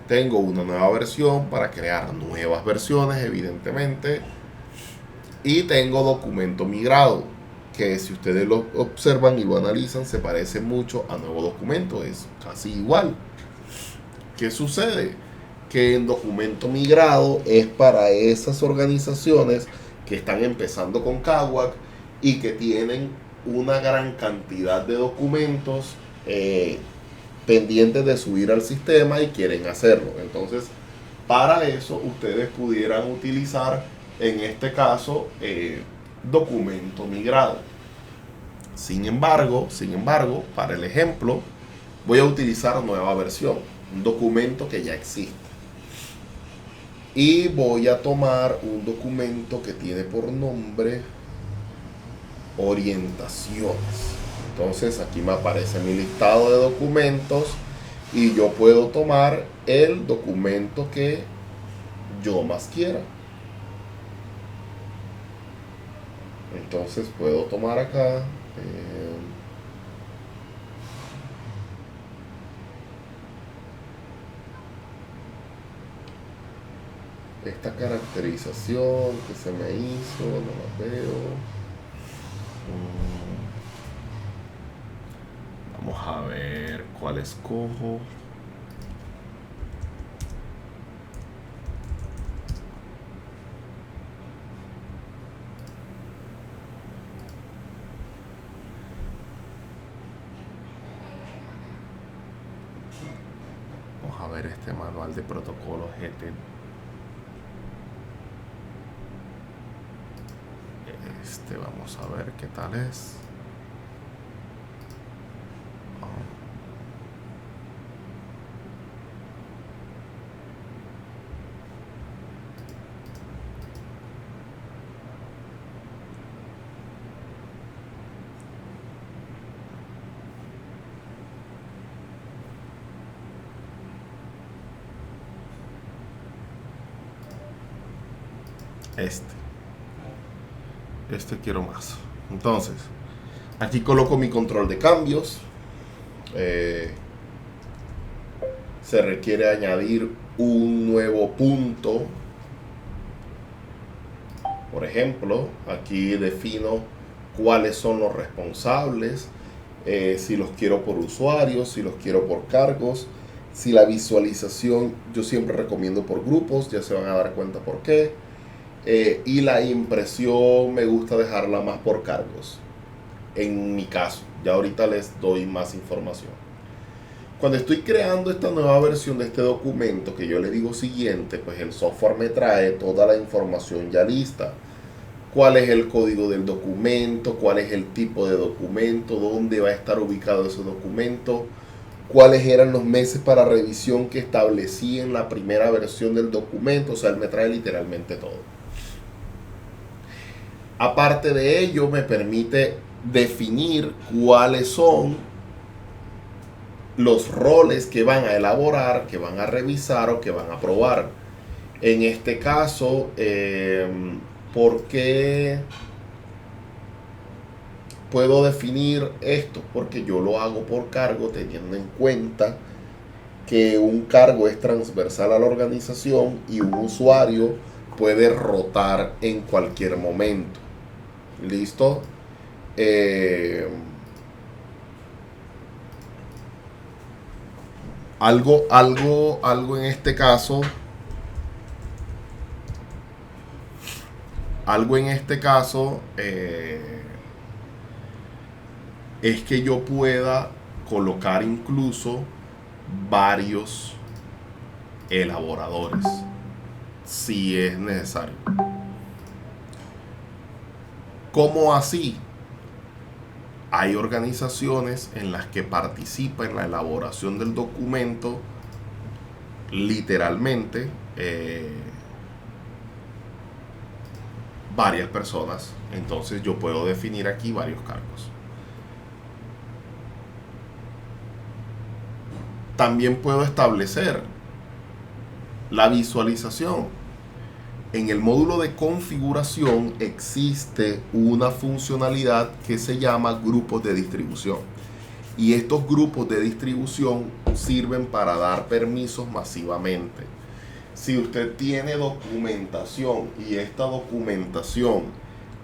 tengo una nueva versión para crear nuevas versiones, evidentemente, y tengo documento migrado, que si ustedes lo observan y lo analizan, se parece mucho a nuevo documento, es casi igual. ¿Qué sucede? Que en documento migrado es para esas organizaciones que están empezando con Kawack y que tienen una gran cantidad de documentos pendientes de subir al sistema y quieren hacerlo. Entonces, para eso ustedes pudieran utilizar, en este caso, documento migrado. Sin embargo, para el ejemplo, voy a utilizar nueva versión, un documento que ya existe. Y voy a tomar un documento que tiene por nombre orientaciones. Entonces aquí me aparece mi listado de documentos y yo puedo tomar el documento que yo más quiera. Entonces puedo tomar acá esta caracterización que se me hizo, no la veo. Vamos a ver cuál escojo. Vamos a ver este manual de protocolo GT. Vamos a ver qué tal es. Este quiero más. Entonces, aquí coloco mi control de cambios. Se requiere añadir un nuevo punto. Por ejemplo, aquí defino cuáles son los responsables, si los quiero por usuarios, si los quiero por cargos, si la visualización yo siempre recomiendo por grupos, ya se van a dar cuenta por qué. Y la impresión me gusta dejarla más por cargos, en mi caso. Ya ahorita les doy más información. Cuando estoy creando esta nueva versión de este documento, que yo le digo siguiente, pues el software me trae toda la información ya lista. Cuál es el código del documento, cuál es el tipo de documento, dónde va a estar ubicado ese documento, cuáles eran los meses para revisión que establecí en la primera versión del documento. O sea, él me trae literalmente todo. Aparte de ello, me permite definir cuáles son los roles que van a elaborar, que van a revisar o que van a aprobar. En este caso, ¿por qué puedo definir esto? Porque yo lo hago por cargo, teniendo en cuenta que un cargo es transversal a la organización y un usuario puede rotar en cualquier momento. ¿Listo? Algo en este caso. Es que yo pueda colocar incluso varios elaboradores, si es necesario. ¿Cómo así? Hay organizaciones en las que participa en la elaboración del documento literalmente varias personas. Entonces yo puedo definir aquí varios cargos. También puedo establecer la visualización. En el módulo de configuración existe una funcionalidad que se llama grupos de distribución. Y estos grupos de distribución sirven para dar permisos masivamente. Si usted tiene documentación y esta documentación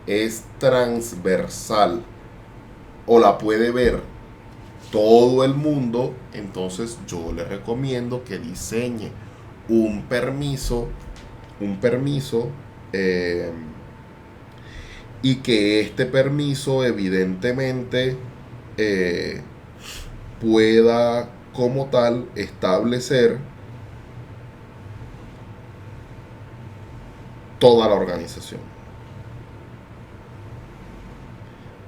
es transversal o la puede ver todo el mundo, entonces yo le recomiendo que diseñe un permiso y que este permiso evidentemente pueda como tal establecer toda la organización.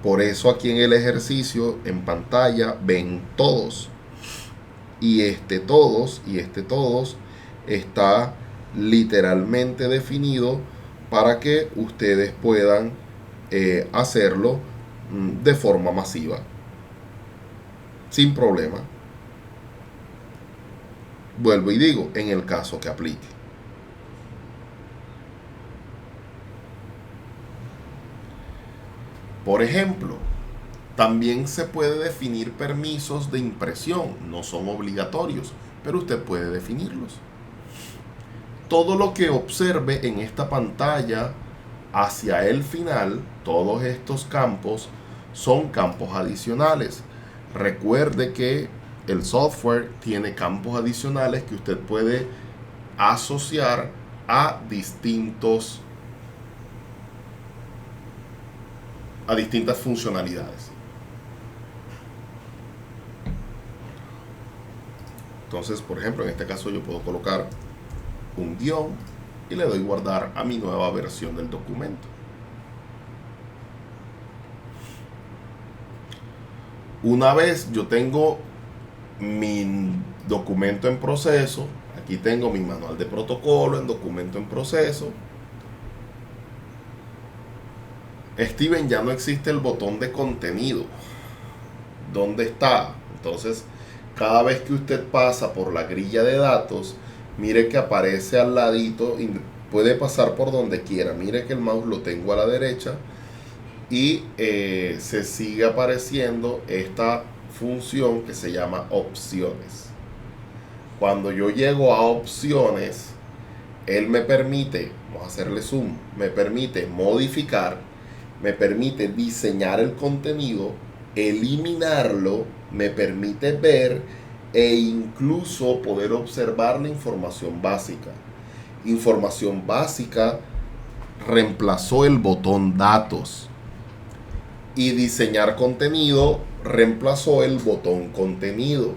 Por eso aquí en el ejercicio, en pantalla, ven todos. Y este todos está literalmente definido para que ustedes puedan hacerlo de forma masiva, sin problema. Vuelvo y digo, en el caso que aplique. Por ejemplo, también se puede definir permisos de impresión. No son obligatorios, pero usted puede definirlos. Todo lo que observe en esta pantalla hacia el final, todos estos campos son campos adicionales. Recuerde que el software tiene campos adicionales que usted puede asociar a distintas funcionalidades. Entonces, por ejemplo, en este caso yo puedo colocar un guión y le doy guardar a mi nueva versión del documento. Una vez yo tengo mi documento en proceso, aquí tengo mi manual de protocolo en documento en proceso. Steven, ya no existe el botón de contenido. ¿Dónde está? Entonces, cada vez que usted pasa por la grilla de datos, mire que aparece al ladito, y puede pasar por donde quiera. Mire que el mouse lo tengo a la derecha y se sigue apareciendo esta función que se llama opciones. Cuando yo llego a opciones, él me permite, vamos a hacerle zoom, me permite modificar, me permite diseñar el contenido, eliminarlo, me permite ver e incluso poder observar la información básica. Información básica reemplazó el botón datos y diseñar contenido reemplazó el botón contenido,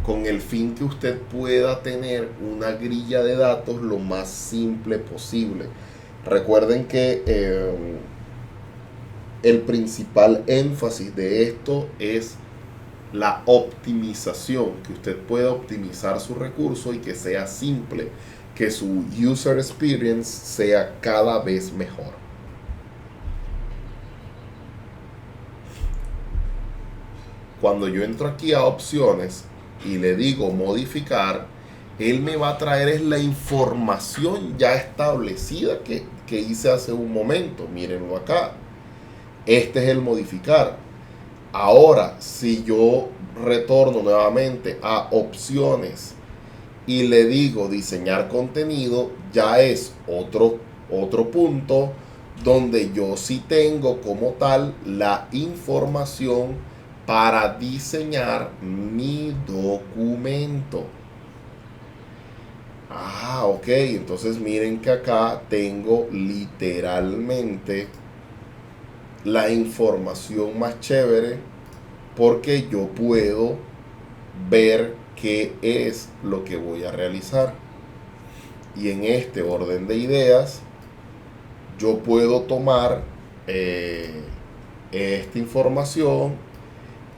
con el fin que usted pueda tener una grilla de datos lo más simple posible. Recuerden que el principal énfasis de esto es la optimización, que usted pueda optimizar su recurso y que sea simple, que su user experience sea cada vez mejor. Cuando yo entro aquí a opciones y le digo modificar, él me va a traer es la información ya establecida que hice hace un momento. Mírenlo acá. Este es el modificar. Ahora, si yo retorno nuevamente a opciones y le digo diseñar contenido, ya es otro punto donde yo sí tengo como tal la información para diseñar mi documento. Ok, entonces miren que acá tengo literalmente la información más chévere, porque yo puedo ver qué es lo que voy a realizar. Y en este orden de ideas, yo puedo tomar esta información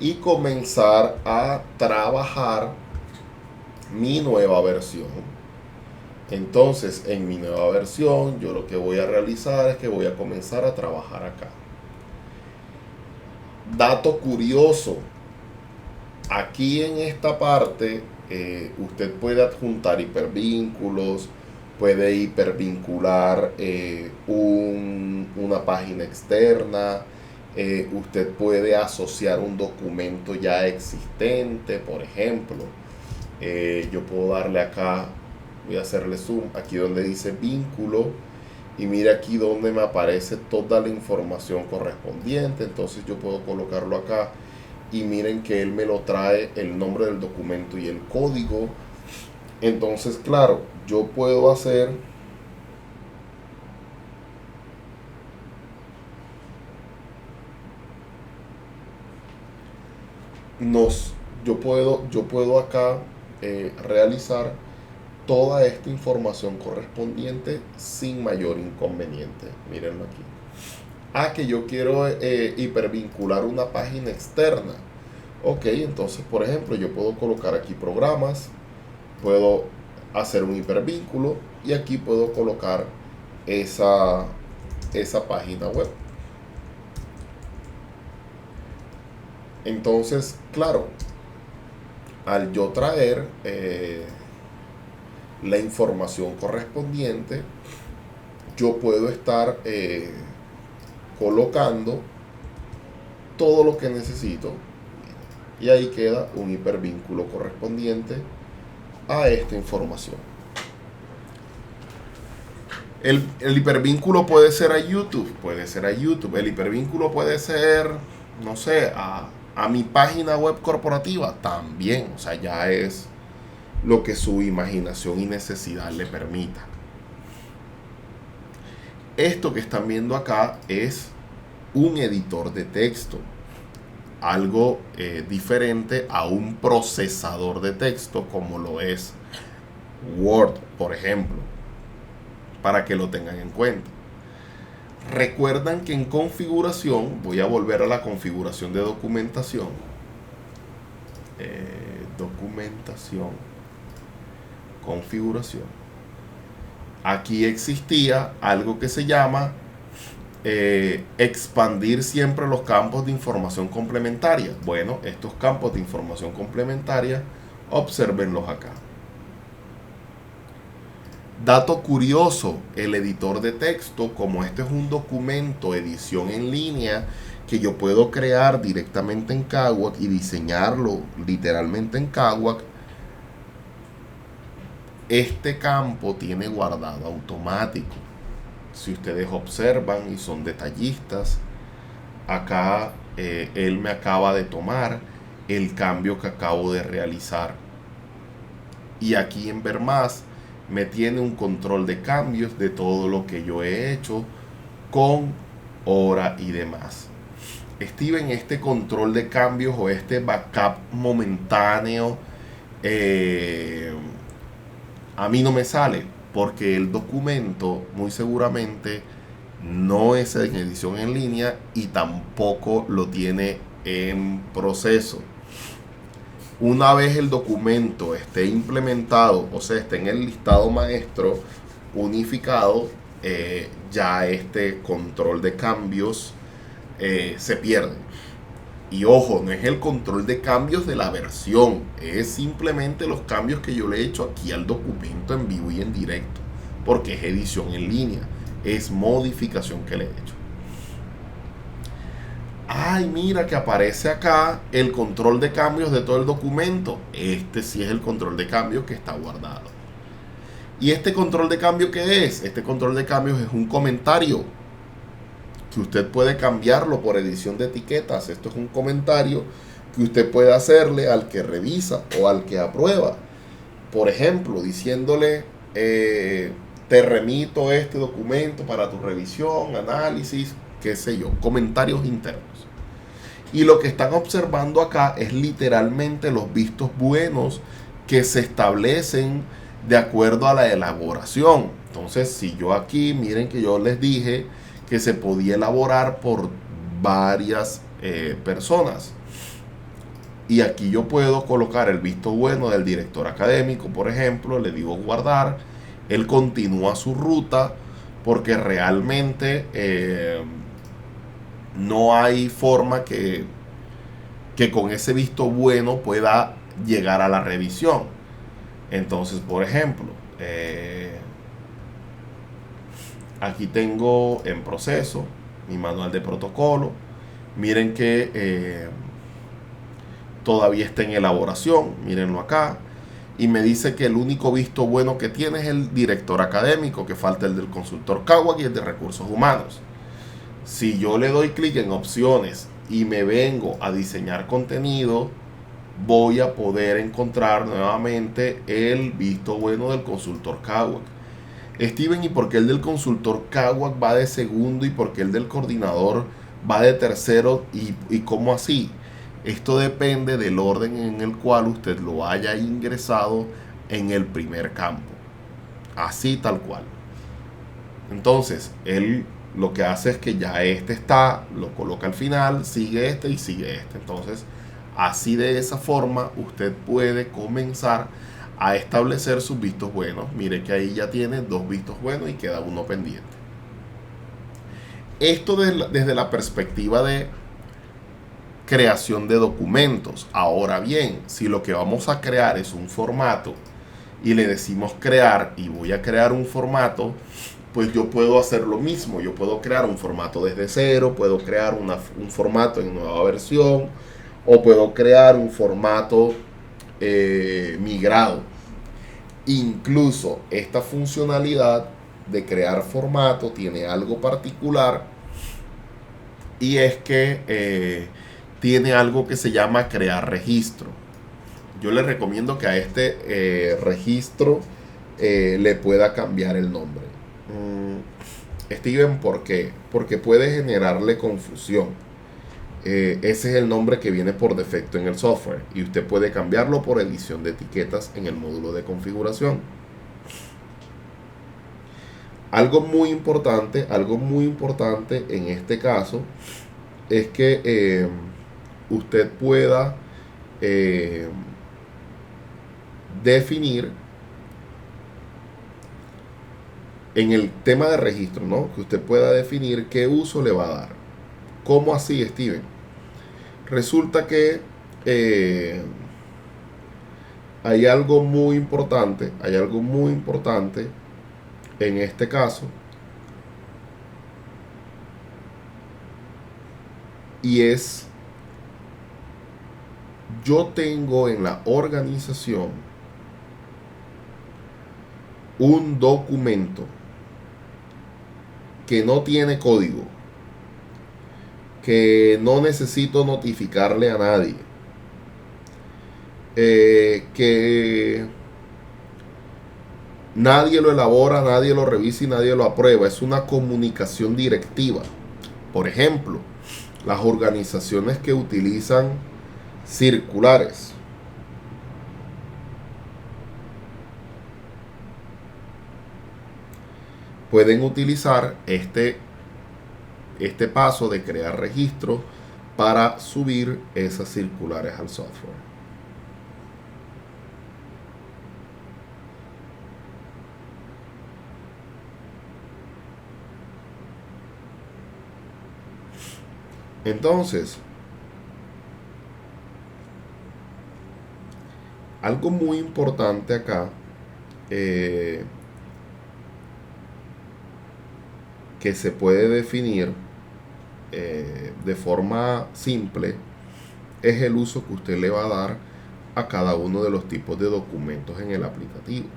y comenzar a trabajar mi nueva versión. Entonces, en mi nueva versión, yo lo que voy a realizar es que voy a comenzar a trabajar acá. Dato curioso, aquí en esta parte usted puede adjuntar hipervínculos, puede hipervincular una página externa, usted puede asociar un documento ya existente. Por ejemplo, yo puedo darle acá, voy a hacerle zoom, aquí donde dice vínculo, y mira aquí donde me aparece toda la información correspondiente. Entonces yo puedo colocarlo acá y miren que él me lo trae el nombre del documento y el código. Entonces, claro, yo puedo hacer yo puedo acá realizar toda esta información correspondiente sin mayor inconveniente. Mírenlo aquí. que yo quiero hipervincular una página externa. Ok, entonces por ejemplo yo puedo colocar aquí programas, puedo hacer un hipervínculo y aquí puedo colocar esa página web. Entonces, claro, al yo traer la información correspondiente, yo puedo estar colocando todo lo que necesito y ahí queda un hipervínculo correspondiente a esta información. El hipervínculo puede ser a YouTube, El hipervínculo puede ser, no sé, a mi página web corporativa también. O sea, ya es lo que su imaginación y necesidad le permita. Esto que están viendo acá es un editor de texto, algo diferente a un procesador de texto como lo es Word, por ejemplo, para que lo tengan en cuenta. Recuerdan que en configuración, voy a volver a la configuración de documentación, configuración. Aquí existía algo que se llama expandir siempre los campos de información complementaria. Bueno, estos campos de información complementaria, obsérvenlos acá. Dato curioso, el editor de texto, como este es un documento, edición en línea, que yo puedo crear directamente en Kawak y diseñarlo literalmente en Kawak, este campo tiene guardado automático. Si ustedes observan y son detallistas, acá él me acaba de tomar el cambio que acabo de realizar. Y aquí en ver más me tiene un control de cambios de todo lo que yo he hecho con hora y demás. Steven, este control de cambios o este backup momentáneo a mí no me sale porque el documento muy seguramente no es en edición en línea y tampoco lo tiene en proceso. Una vez el documento esté implementado, o sea, esté en el listado maestro unificado, ya este control de cambios se pierde. Y ojo, no es el control de cambios de la versión, es simplemente los cambios que yo le he hecho aquí al documento en vivo y en directo, porque es edición en línea, es modificación que le he hecho. Ay, mira que aparece acá el control de cambios de todo el documento. Este sí es el control de cambios que está guardado. ¿Y este control de cambio qué es? Este control de cambios es un comentario que usted puede cambiarlo por edición de etiquetas. Esto es un comentario que usted puede hacerle al que revisa o al que aprueba. Por ejemplo, diciéndole, te remito este documento para tu revisión, análisis, qué sé yo, comentarios internos. Y lo que están observando acá es literalmente los vistos buenos que se establecen de acuerdo a la elaboración. Entonces, si yo aquí, miren que yo les dije que se podía elaborar por varias personas. Y aquí yo puedo colocar el visto bueno del director académico, por ejemplo, le digo guardar, él continúa su ruta porque realmente no hay forma que con ese visto bueno pueda llegar a la revisión. Entonces, por ejemplo, aquí tengo en proceso mi manual de protocolo. Miren que todavía está en elaboración, mírenlo acá. Y me dice que el único visto bueno que tiene es el director académico, que falta el del consultor Kawak y el de recursos humanos. Si yo le doy clic en opciones y me vengo a diseñar contenido, voy a poder encontrar nuevamente el visto bueno del consultor Kawak. Steven, ¿y por qué el del consultor Kawak va de segundo y por qué el del coordinador va de tercero? ¿Y cómo así? Esto depende del orden en el cual usted lo haya ingresado en el primer campo. Así tal cual. Entonces, él lo que hace es que ya este está, lo coloca al final, sigue este y sigue este. Entonces, así de esa forma, usted puede comenzar a establecer sus vistos buenos. Mire que ahí ya tiene 2 vistos buenos y queda uno pendiente. Esto desde la perspectiva de creación de documentos. Ahora bien, si lo que vamos a crear es un formato y le decimos crear y voy a crear un formato, pues yo puedo hacer lo mismo. Yo puedo crear un formato desde cero, puedo crear un formato en nueva versión o puedo crear un formato migrado. Incluso esta funcionalidad de crear formato tiene algo particular y es que tiene algo que se llama crear registro. Yo le recomiendo que a este registro le pueda cambiar el nombre. Steven, ¿por qué? Porque puede generarle confusión. Ese es el nombre que viene por defecto en el software y usted puede cambiarlo por edición de etiquetas en el módulo de configuración. Algo muy importante en este caso es que usted pueda definir en el tema de registro, ¿no? Que usted pueda definir qué uso le va a dar. ¿Cómo así, Steven? Resulta que hay algo muy importante en este caso, y es, yo tengo en la organización un documento que no tiene código, que no necesito notificarle a nadie, que nadie lo elabora, nadie lo revisa y nadie lo aprueba. Es una comunicación directiva. Por ejemplo, las organizaciones que utilizan circulares pueden utilizar este paso de crear registro para subir esas circulares al software. Entonces, algo muy importante acá que se puede definir de forma simple es el uso que usted le va a dar a cada uno de los tipos de documentos en el aplicativo.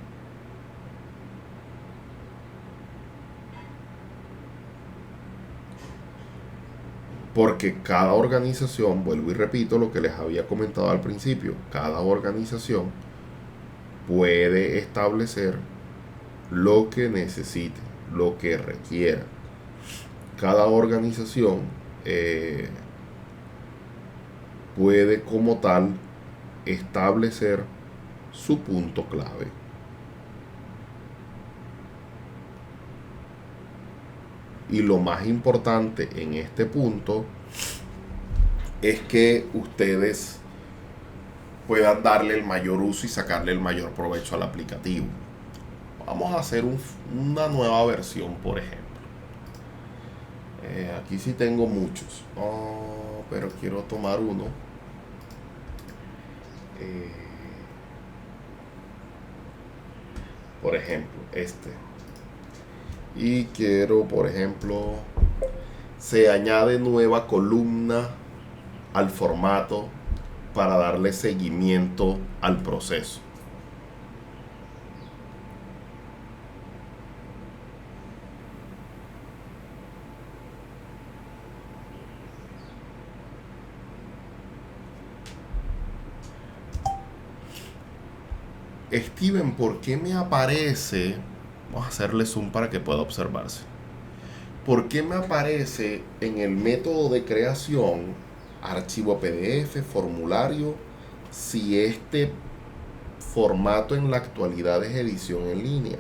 Porque cada organización, vuelvo y repito lo que les había comentado al principio, cada organización puede establecer lo que necesite, lo que requiera. Cada organización puede como tal establecer su punto clave. Y lo más importante en este punto es que ustedes puedan darle el mayor uso y sacarle el mayor provecho al aplicativo. Vamos a hacer una nueva versión, por ejemplo. Aquí sí tengo muchos, pero quiero tomar uno. Por ejemplo, este. Y quiero, por ejemplo, se añade nueva columna al formato para darle seguimiento al proceso. Steven, ¿por qué me aparece? Vamos a hacerle zoom para que pueda observarse. ¿Por qué me aparece en el método de creación archivo PDF, formulario, si este formato en la actualidad es edición en línea?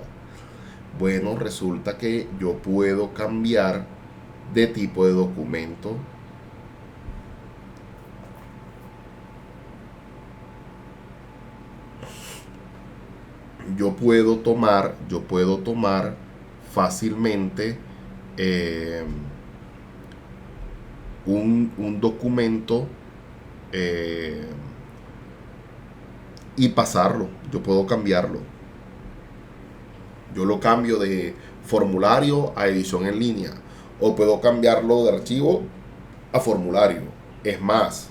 Bueno, resulta que yo puedo cambiar de tipo de documento. Yo puedo tomar fácilmente un documento y pasarlo. Yo puedo cambiarlo. Yo lo cambio de formulario a edición en línea. O puedo cambiarlo de archivo a formulario. Es más,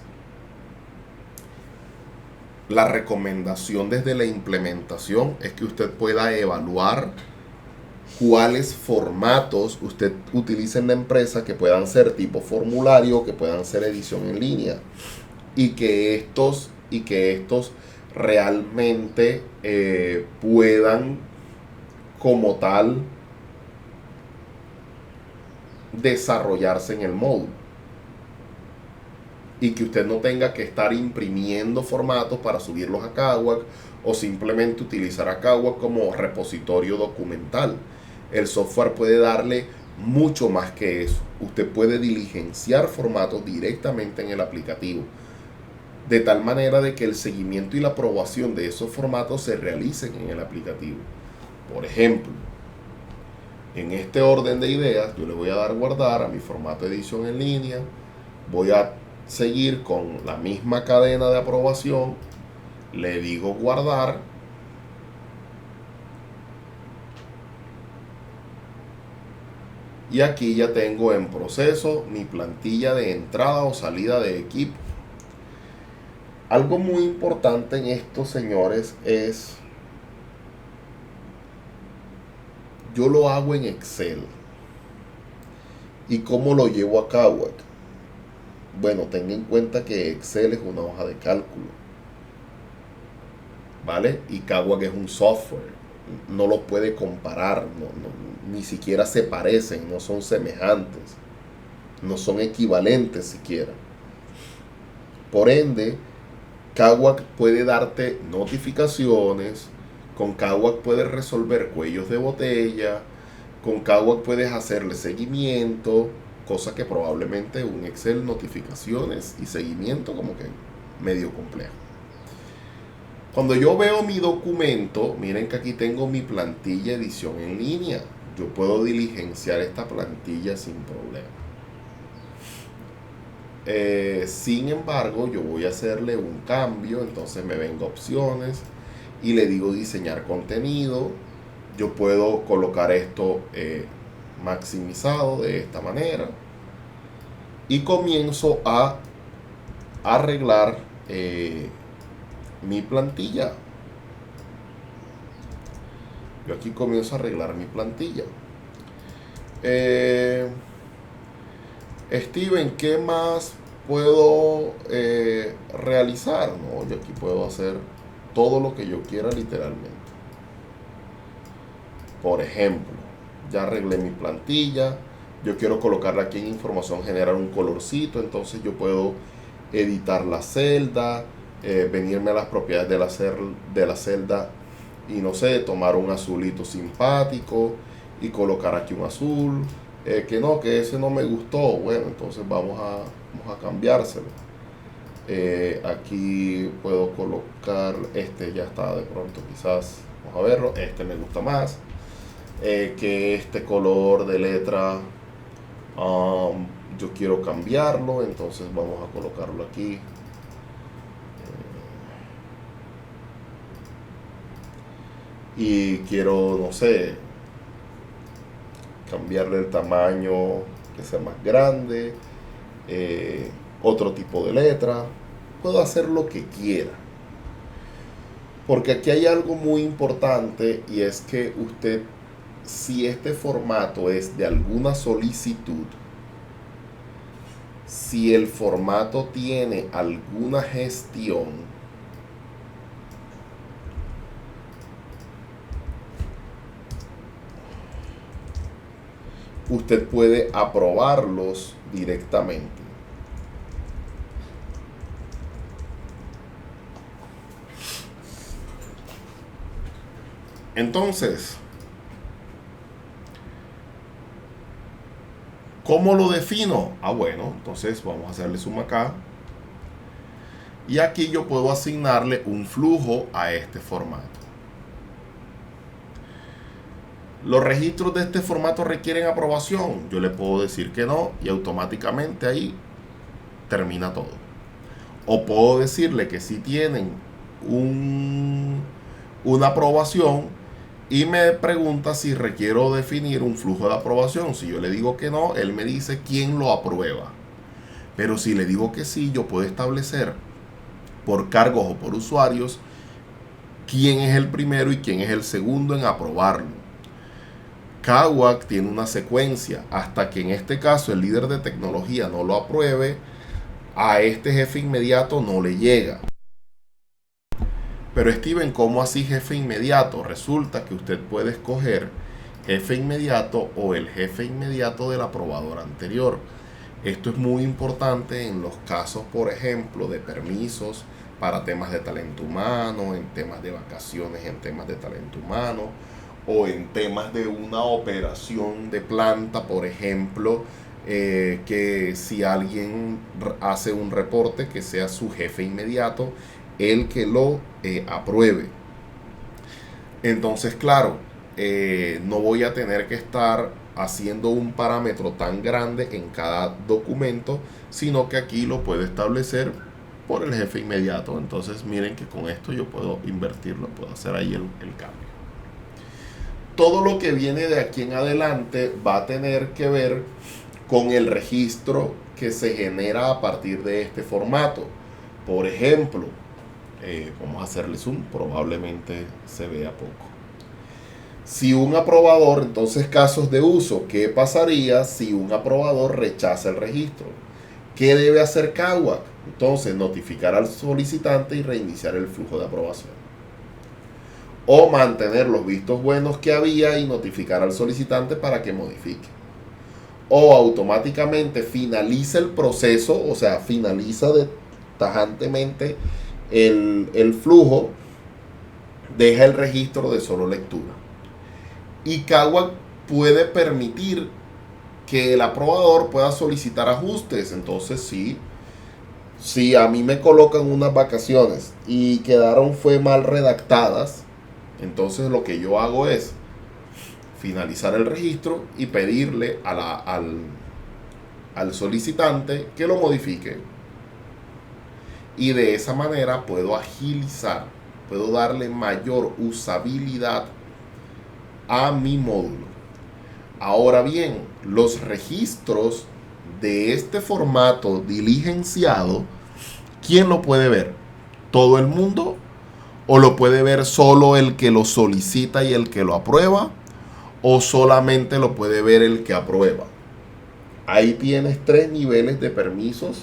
la recomendación desde la implementación es que usted pueda evaluar cuáles formatos usted utiliza en la empresa que puedan ser tipo formulario, que puedan ser edición en línea. Y que estos realmente puedan como tal desarrollarse en el módulo y que usted no tenga que estar imprimiendo formatos para subirlos a Kawak o simplemente utilizar a Kawak como repositorio documental. El software puede darle mucho más que eso. Usted puede diligenciar formatos directamente en el aplicativo, de tal manera de que el seguimiento y la aprobación de esos formatos se realicen en el aplicativo. Por ejemplo, en este orden de ideas, yo le voy a dar guardar a mi formato de edición en línea. Voy a seguir con la misma cadena de aprobación. Le digo guardar. Y aquí ya tengo en proceso mi plantilla de entrada o salida de equipo. Algo muy importante en esto, señores, es yo lo hago en Excel. ¿Y cómo lo llevo a Kawak? Bueno, tenga en cuenta que Excel es una hoja de cálculo, ¿vale? Y Kawak es un software. No lo puede comparar, ni siquiera se parecen, no son semejantes, no son equivalentes siquiera. Por ende, Kawak puede darte notificaciones, con Kawak puedes resolver cuellos de botella, con Kawak puedes hacerle seguimiento, cosa que probablemente un Excel, notificaciones y seguimiento como que medio complejo. Cuando yo veo mi documento, miren que aquí tengo mi plantilla edición en línea. Yo puedo diligenciar esta plantilla sin problema. Sin embargo, yo voy a hacerle un cambio, entonces me vengo a opciones y le digo diseñar contenido. Yo puedo colocar esto maximizado de esta manera y comienzo a arreglar mi plantilla. Yo aquí comienzo a arreglar mi plantilla. Steven, ¿qué más puedo realizar? No, yo aquí puedo hacer todo lo que yo quiera literalmente. Por ejemplo, ya arreglé mi plantilla. Yo quiero colocarle aquí en información general un colorcito. Entonces yo puedo editar la celda, venirme a las propiedades de la celda y no sé, tomar un azulito simpático y colocar aquí un azul. Que ese no me gustó. Bueno, entonces vamos a cambiárselo. Aquí puedo colocar, este ya está de pronto quizás, vamos a verlo, este me gusta más. Que este color de letra yo quiero cambiarlo, entonces vamos a colocarlo aquí. Y quiero, no sé, cambiarle el tamaño, que sea más grande, otro tipo de letra. Puedo hacer lo que quiera. Porque aquí hay algo muy importante y es que usted, si este formato es de alguna solicitud, si el formato tiene alguna gestión, usted puede aprobarlos directamente. Entonces, ¿Cómo lo defino? Bueno, entonces vamos a hacerle zoom acá. Y aquí yo puedo asignarle un flujo a este formato. ¿Los registros de este formato requieren aprobación? Yo le puedo decir que no y automáticamente ahí termina todo. O puedo decirle que sí tienen una aprobación y me pregunta si requiero definir un flujo de aprobación. Si yo le digo que no, él me dice quién lo aprueba. Pero si le digo que sí, yo puedo establecer por cargos o por usuarios quién es el primero y quién es el segundo en aprobarlo. KWAC tiene una secuencia hasta que en este caso el líder de tecnología no lo apruebe, a este jefe inmediato no le llega. Pero Steven, ¿cómo así jefe inmediato? Resulta que usted puede escoger jefe inmediato o el jefe inmediato del aprobador anterior. Esto es muy importante en los casos, por ejemplo, de permisos para temas de talento humano, en temas de vacaciones, en temas de talento humano, o en temas de una operación de planta, por ejemplo, que si alguien hace un reporte, que sea su jefe inmediato el que lo apruebe. Entonces, claro, no voy a tener que estar haciendo un parámetro tan grande en cada documento, sino que aquí lo puedo establecer por el jefe inmediato. Entonces miren que con esto yo puedo invertirlo, puedo hacer ahí el cambio. Todo lo que viene de aquí en adelante va a tener que ver con el registro que se genera a partir de este formato. Por ejemplo, vamos a hacerle zoom, probablemente se vea poco. Si un aprobador, entonces casos de uso, ¿qué pasaría si un aprobador rechaza el registro? ¿Qué debe hacer KWAC? Entonces notificar al solicitante y reiniciar el flujo de aprobación. O mantener los vistos buenos que había y notificar al solicitante para que modifique. O automáticamente finaliza el proceso, o sea, finaliza tajantemente el flujo, deja el registro de solo lectura. Y KWAC puede permitir que el aprobador pueda solicitar ajustes. Entonces, si a mí me colocan unas vacaciones y quedaron mal redactadas, entonces lo que yo hago es finalizar el registro y pedirle al solicitante que lo modifique. Y de esa manera puedo agilizar, puedo darle mayor usabilidad a mi módulo. Ahora bien, los registros de este formato diligenciado, ¿quién lo puede ver? ¿Todo el mundo? ¿O lo puede ver solo el que lo solicita y el que lo aprueba? ¿O solamente lo puede ver el que aprueba? Ahí tienes 3 niveles de permisos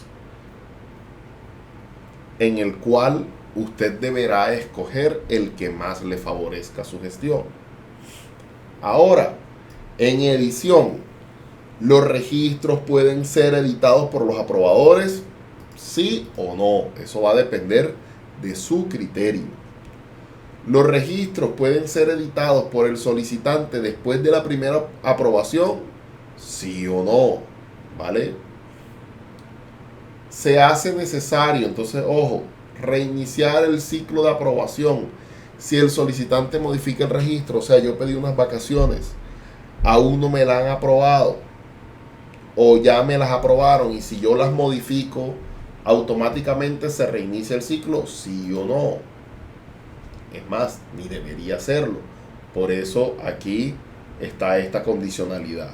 en el cual usted deberá escoger el que más le favorezca su gestión. Ahora, en edición, ¿los registros pueden ser editados por los aprobadores? ¿Sí o no? Eso va a depender de su criterio. ¿Los registros pueden ser editados por el solicitante después de la primera aprobación? ¿Sí o no? ¿Vale? Se hace necesario, entonces, ojo, reiniciar el ciclo de aprobación. Si el solicitante modifica el registro, o sea, yo pedí unas vacaciones, aún no me las han aprobado, o ya me las aprobaron, y si yo las modifico, automáticamente se reinicia el ciclo, sí o no. Es más, ni debería hacerlo. Por eso aquí está esta condicionalidad,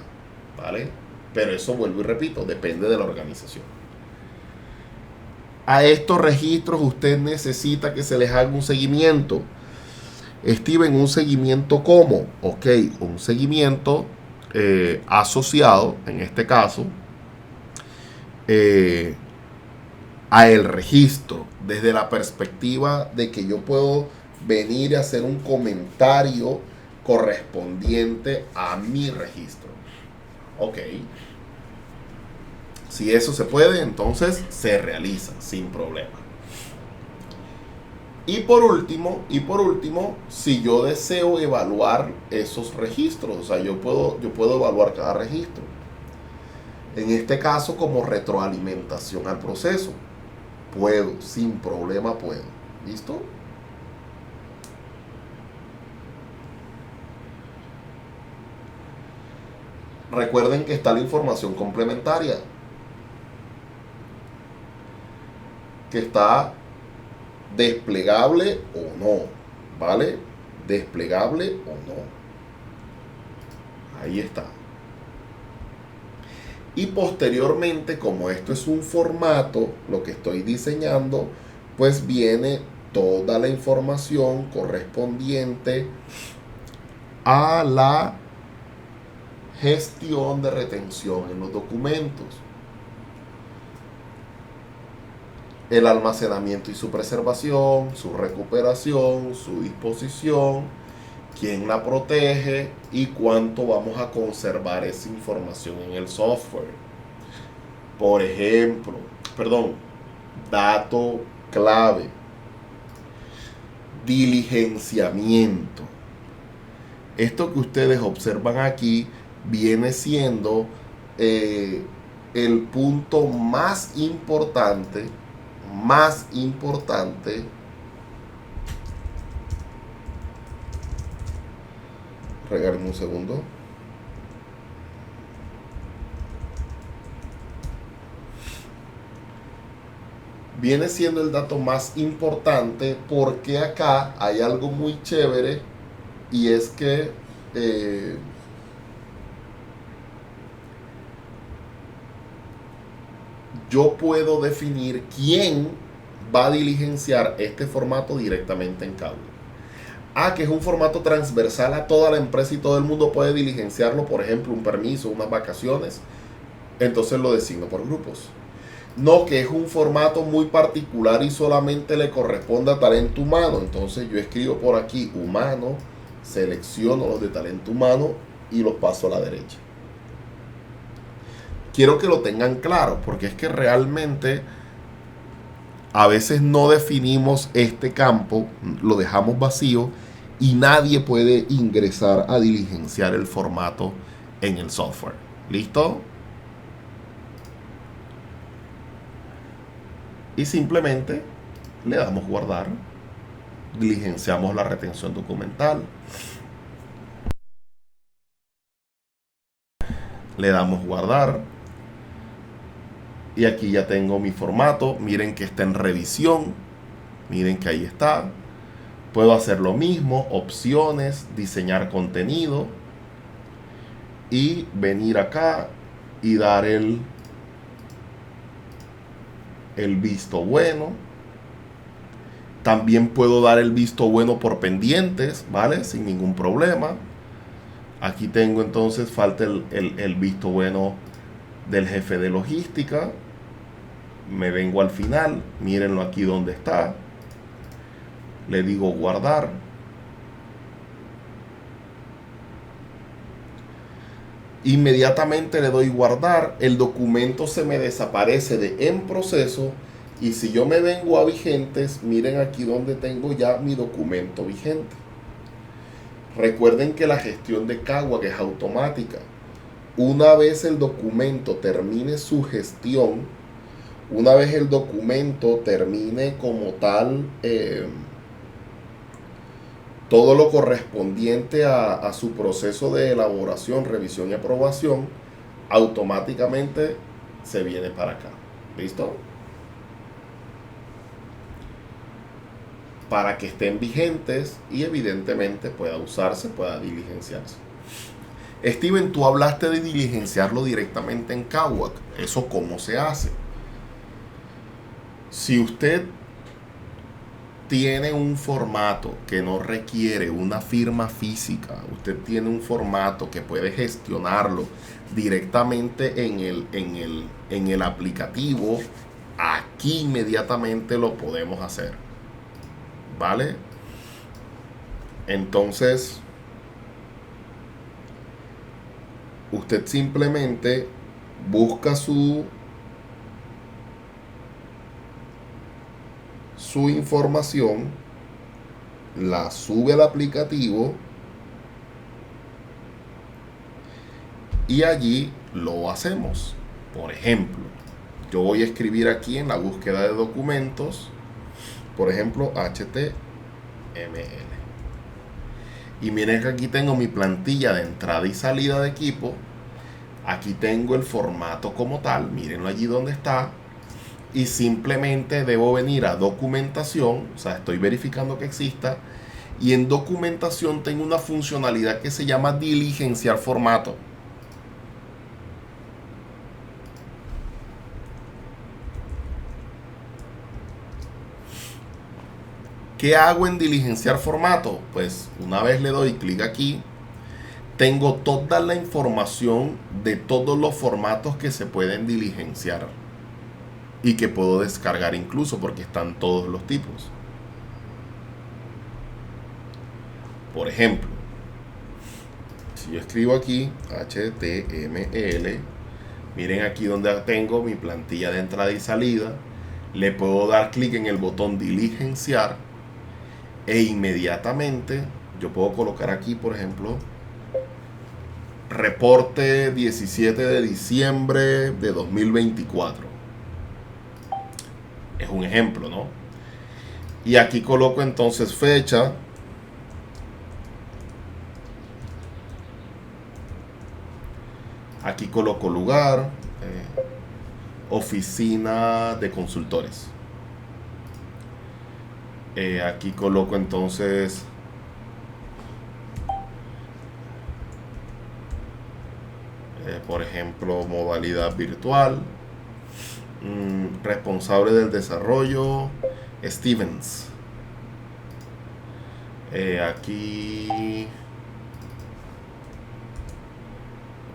¿vale? Pero eso, vuelvo y repito, depende de la organización. A estos registros usted necesita que se les haga un seguimiento. Steven, ¿un seguimiento cómo? Ok, un seguimiento asociado, en este caso, a el registro, desde la perspectiva de que yo puedo venir y hacer un comentario correspondiente a mi registro. Ok. Si eso se puede, entonces se realiza sin problema. Y por último, si yo deseo evaluar esos registros, o sea, yo puedo evaluar cada registro. En este caso, como retroalimentación al proceso. Puedo, sin problema puedo. ¿Listo? Recuerden que está la información complementaria, que está desplegable o no, ¿vale? Desplegable o no. Ahí está. Y posteriormente, como esto es un formato, lo que estoy diseñando, pues viene toda la información correspondiente a la gestión de retención en los documentos. El almacenamiento y su preservación, su recuperación, su disposición, quién la protege y cuánto vamos a conservar esa información en el software. Por ejemplo, dato clave, diligenciamiento. Esto que ustedes observan aquí viene siendo el punto más importante, regálenme un segundo. Viene siendo el dato más importante porque acá hay algo muy chévere y es que yo puedo definir quién va a diligenciar este formato directamente en Kagwak. Que es un formato transversal a toda la empresa y todo el mundo puede diligenciarlo, por ejemplo, un permiso, unas vacaciones. Entonces lo designo por grupos. No, que es un formato muy particular y solamente le corresponde a talento humano. Entonces yo escribo por aquí humano, selecciono los de talento humano y los paso a la derecha. Quiero que lo tengan claro, porque es que realmente a veces no definimos este campo, lo dejamos vacío y nadie puede ingresar a diligenciar el formato en el software. ¿Listo? Y simplemente le damos guardar, diligenciamos la retención documental, le damos guardar y aquí ya tengo mi formato. Miren que está en revisión, miren que ahí está. Puedo hacer lo mismo, opciones, diseñar contenido y venir acá y dar el visto bueno. También puedo dar el visto bueno por pendientes, ¿vale? Sin ningún problema. Aquí tengo entonces, falta el visto bueno del jefe de logística. Me vengo al final, mírenlo aquí donde está. Le digo guardar. Inmediatamente le doy guardar, el documento se me desaparece de en proceso y si yo me vengo a vigentes, miren aquí donde tengo ya mi documento vigente. Recuerden que la gestión de Kagwak es automática. Una vez el documento termine su gestión, una vez el documento termine como tal todo lo correspondiente a su proceso de elaboración, revisión y aprobación, automáticamente se viene para acá. ¿Listo? Para que estén vigentes y evidentemente pueda usarse, pueda diligenciarse. Steven, tú hablaste de diligenciarlo directamente en Kagwak. ¿Eso cómo se hace? Si usted tiene un formato que no requiere una firma física, usted tiene un formato que puede gestionarlo directamente en el aplicativo, aquí inmediatamente lo podemos hacer, ¿vale? Entonces usted simplemente busca su información, la sube al aplicativo y allí lo hacemos. Por ejemplo, yo voy a escribir aquí en la búsqueda de documentos, por ejemplo, HTML. Y miren que aquí tengo mi plantilla de entrada y salida de equipo. Aquí tengo el formato como tal, mírenlo allí donde está. Y simplemente debo venir a documentación, o sea, estoy verificando que exista. Y en documentación tengo una funcionalidad que se llama diligenciar formato. ¿Qué hago en diligenciar formato? Pues una vez le doy clic aquí, tengo toda la información de todos los formatos que se pueden diligenciar y que puedo descargar incluso porque están todos los tipos. Por ejemplo, si yo escribo aquí HTML, miren aquí donde tengo mi plantilla de entrada y salida, le puedo dar clic en el botón diligenciar e inmediatamente yo puedo colocar aquí, por ejemplo, reporte 17 de diciembre de 2024. Es un ejemplo, ¿no? Y aquí coloco entonces fecha. Aquí coloco lugar, oficina de consultores. Aquí coloco entonces por ejemplo, modalidad virtual. Responsable del desarrollo, Stevens. Aquí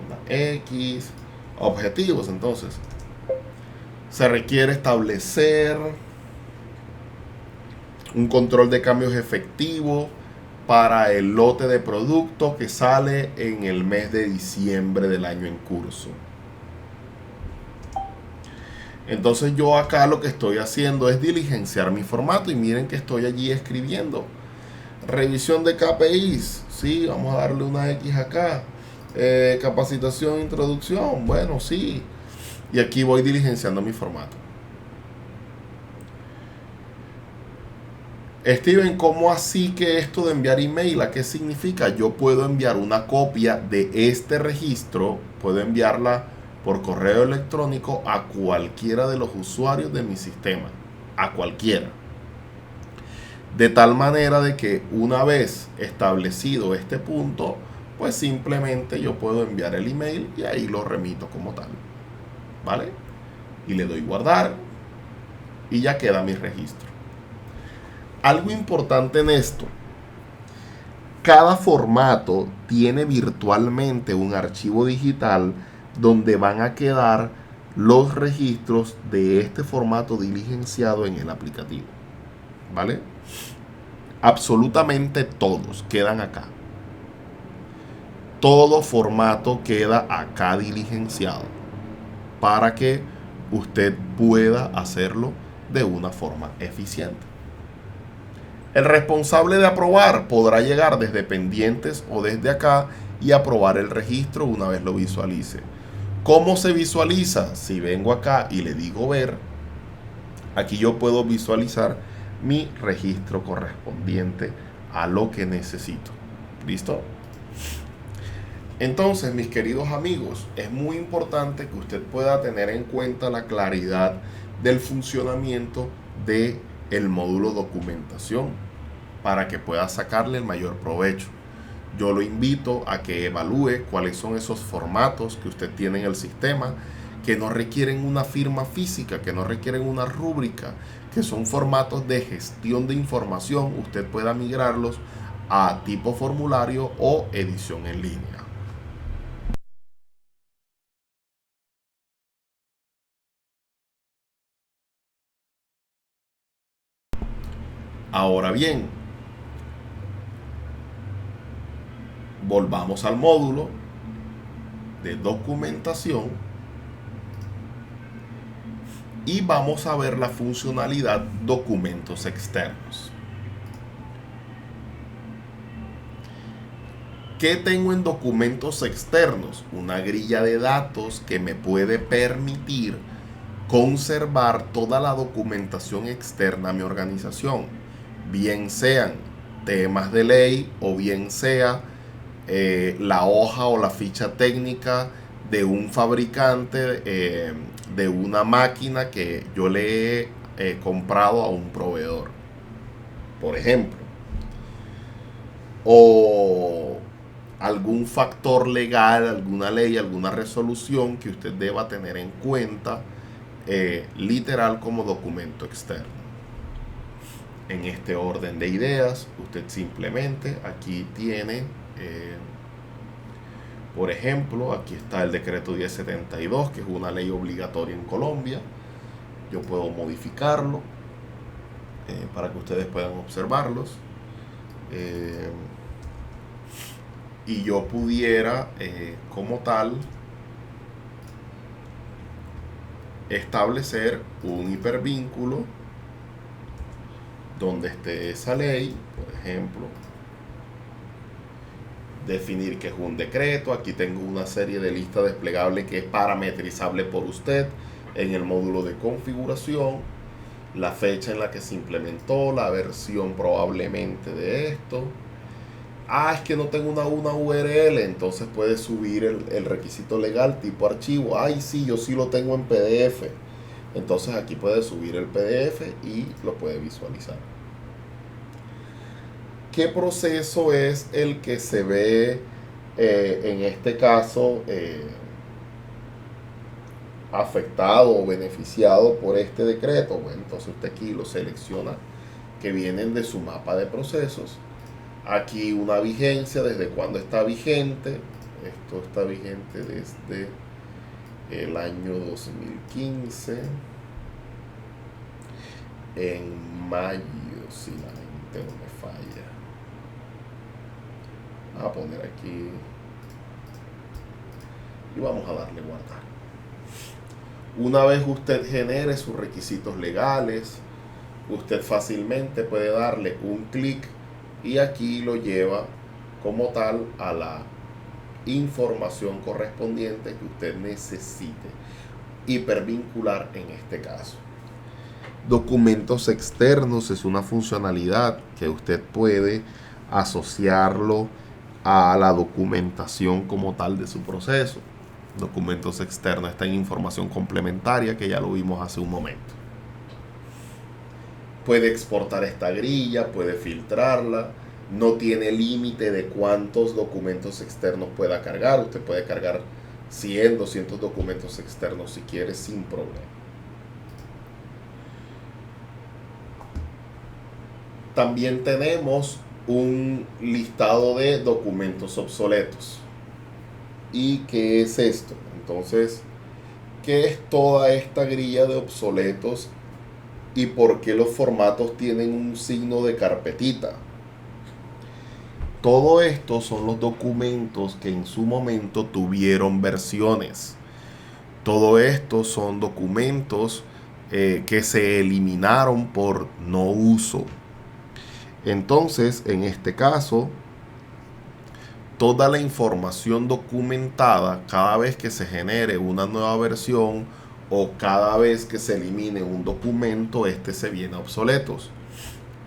una X. Objetivos, entonces. Se requiere establecer un control de cambios efectivo para el lote de productos que sale en el mes de diciembre del año en curso. Entonces yo acá lo que estoy haciendo es diligenciar mi formato y miren que estoy allí escribiendo. Revisión de KPIs, sí, vamos a darle una X acá. Capacitación, introducción, bueno, sí. Y aquí voy diligenciando mi formato. Steven, ¿cómo así que esto de enviar email? ¿A qué significa? Yo puedo enviar una copia de este registro, puedo enviarla por correo electrónico a cualquiera de los usuarios de mi sistema, a cualquiera. De tal manera de que una vez establecido este punto, pues simplemente yo puedo enviar el email y ahí lo remito como tal, ¿vale? Y le doy guardar y ya queda mi registro. Algo importante en esto, cada formato tiene virtualmente un archivo digital donde van a quedar los registros de este formato diligenciado en el aplicativo, ¿vale? Absolutamente todos quedan acá. Todo formato queda acá diligenciado para que usted pueda hacerlo de una forma eficiente. El responsable de aprobar podrá llegar desde pendientes o desde acá y aprobar el registro una vez lo visualice. ¿Cómo se visualiza? Si vengo acá y le digo ver, aquí yo puedo visualizar mi registro correspondiente a lo que necesito. ¿Listo? Entonces, mis queridos amigos, es muy importante que usted pueda tener en cuenta la claridad del funcionamiento del módulo documentación para que pueda sacarle el mayor provecho. Yo lo invito a que evalúe cuáles son esos formatos que usted tiene en el sistema que no requieren una firma física, que no requieren una rúbrica, que son formatos de gestión de información. Usted pueda migrarlos a tipo formulario o edición en línea. Ahora bien, volvamos al módulo de documentación y vamos a ver la funcionalidad documentos externos. ¿Qué tengo en documentos externos? Una grilla de datos que me puede permitir conservar toda la documentación externa a mi organización, bien sean temas de ley o bien sea la hoja o la ficha técnica de un fabricante de una máquina que yo le he comprado a un proveedor, por ejemplo, o algún factor legal, alguna ley, alguna resolución que usted deba tener en cuenta, literal como documento externo. En este orden de ideas, usted simplemente aquí tiene, por ejemplo, aquí está el decreto 1072, que es una ley obligatoria en Colombia. Yo puedo modificarlo para que ustedes puedan observarlos. Y yo pudiera, como tal, establecer un hipervínculo donde esté esa ley, por ejemplo, definir que es un decreto. Aquí tengo una serie de lista desplegable que es parametrizable por usted en el módulo de configuración, la fecha en la que se implementó, la versión probablemente de esto. Es que no tengo una URL, entonces puede subir el requisito legal tipo archivo. Sí, yo sí lo tengo en PDF. Entonces aquí puede subir el PDF y lo puede visualizar. ¿Qué proceso es el que se ve en este caso afectado o beneficiado por este decreto? Bueno, entonces usted aquí lo selecciona, que vienen de su mapa de procesos. Aquí una vigencia, desde cuándo está vigente. Esto está vigente desde el año 2015, en mayo, si la mente no me falla. Vamos a poner aquí y vamos a darle guardar. Una vez usted genere sus requisitos legales, usted fácilmente puede darle un clic y aquí lo lleva como tal a la información correspondiente que usted necesite hipervincular en este caso. Documentos externos es una funcionalidad que usted puede asociarlo a la documentación como tal de su proceso. Documentos externos está en información complementaria, que ya lo vimos hace un momento. Puede exportar esta grilla, puede filtrarla, no tiene límite de cuántos documentos externos pueda cargar. Usted puede cargar 100, 200 documentos externos si quiere, sin problema. También tenemos un listado de documentos obsoletos. ¿Y qué es esto? Entonces, ¿qué es toda esta grilla de obsoletos y por qué los formatos tienen un signo de carpetita? Todo esto son los documentos que en su momento tuvieron versiones. Todo esto son documentos que se eliminaron por no uso. Entonces, en este caso, toda la información documentada, cada vez que se genere una nueva versión o cada vez que se elimine un documento, este se viene obsoletos.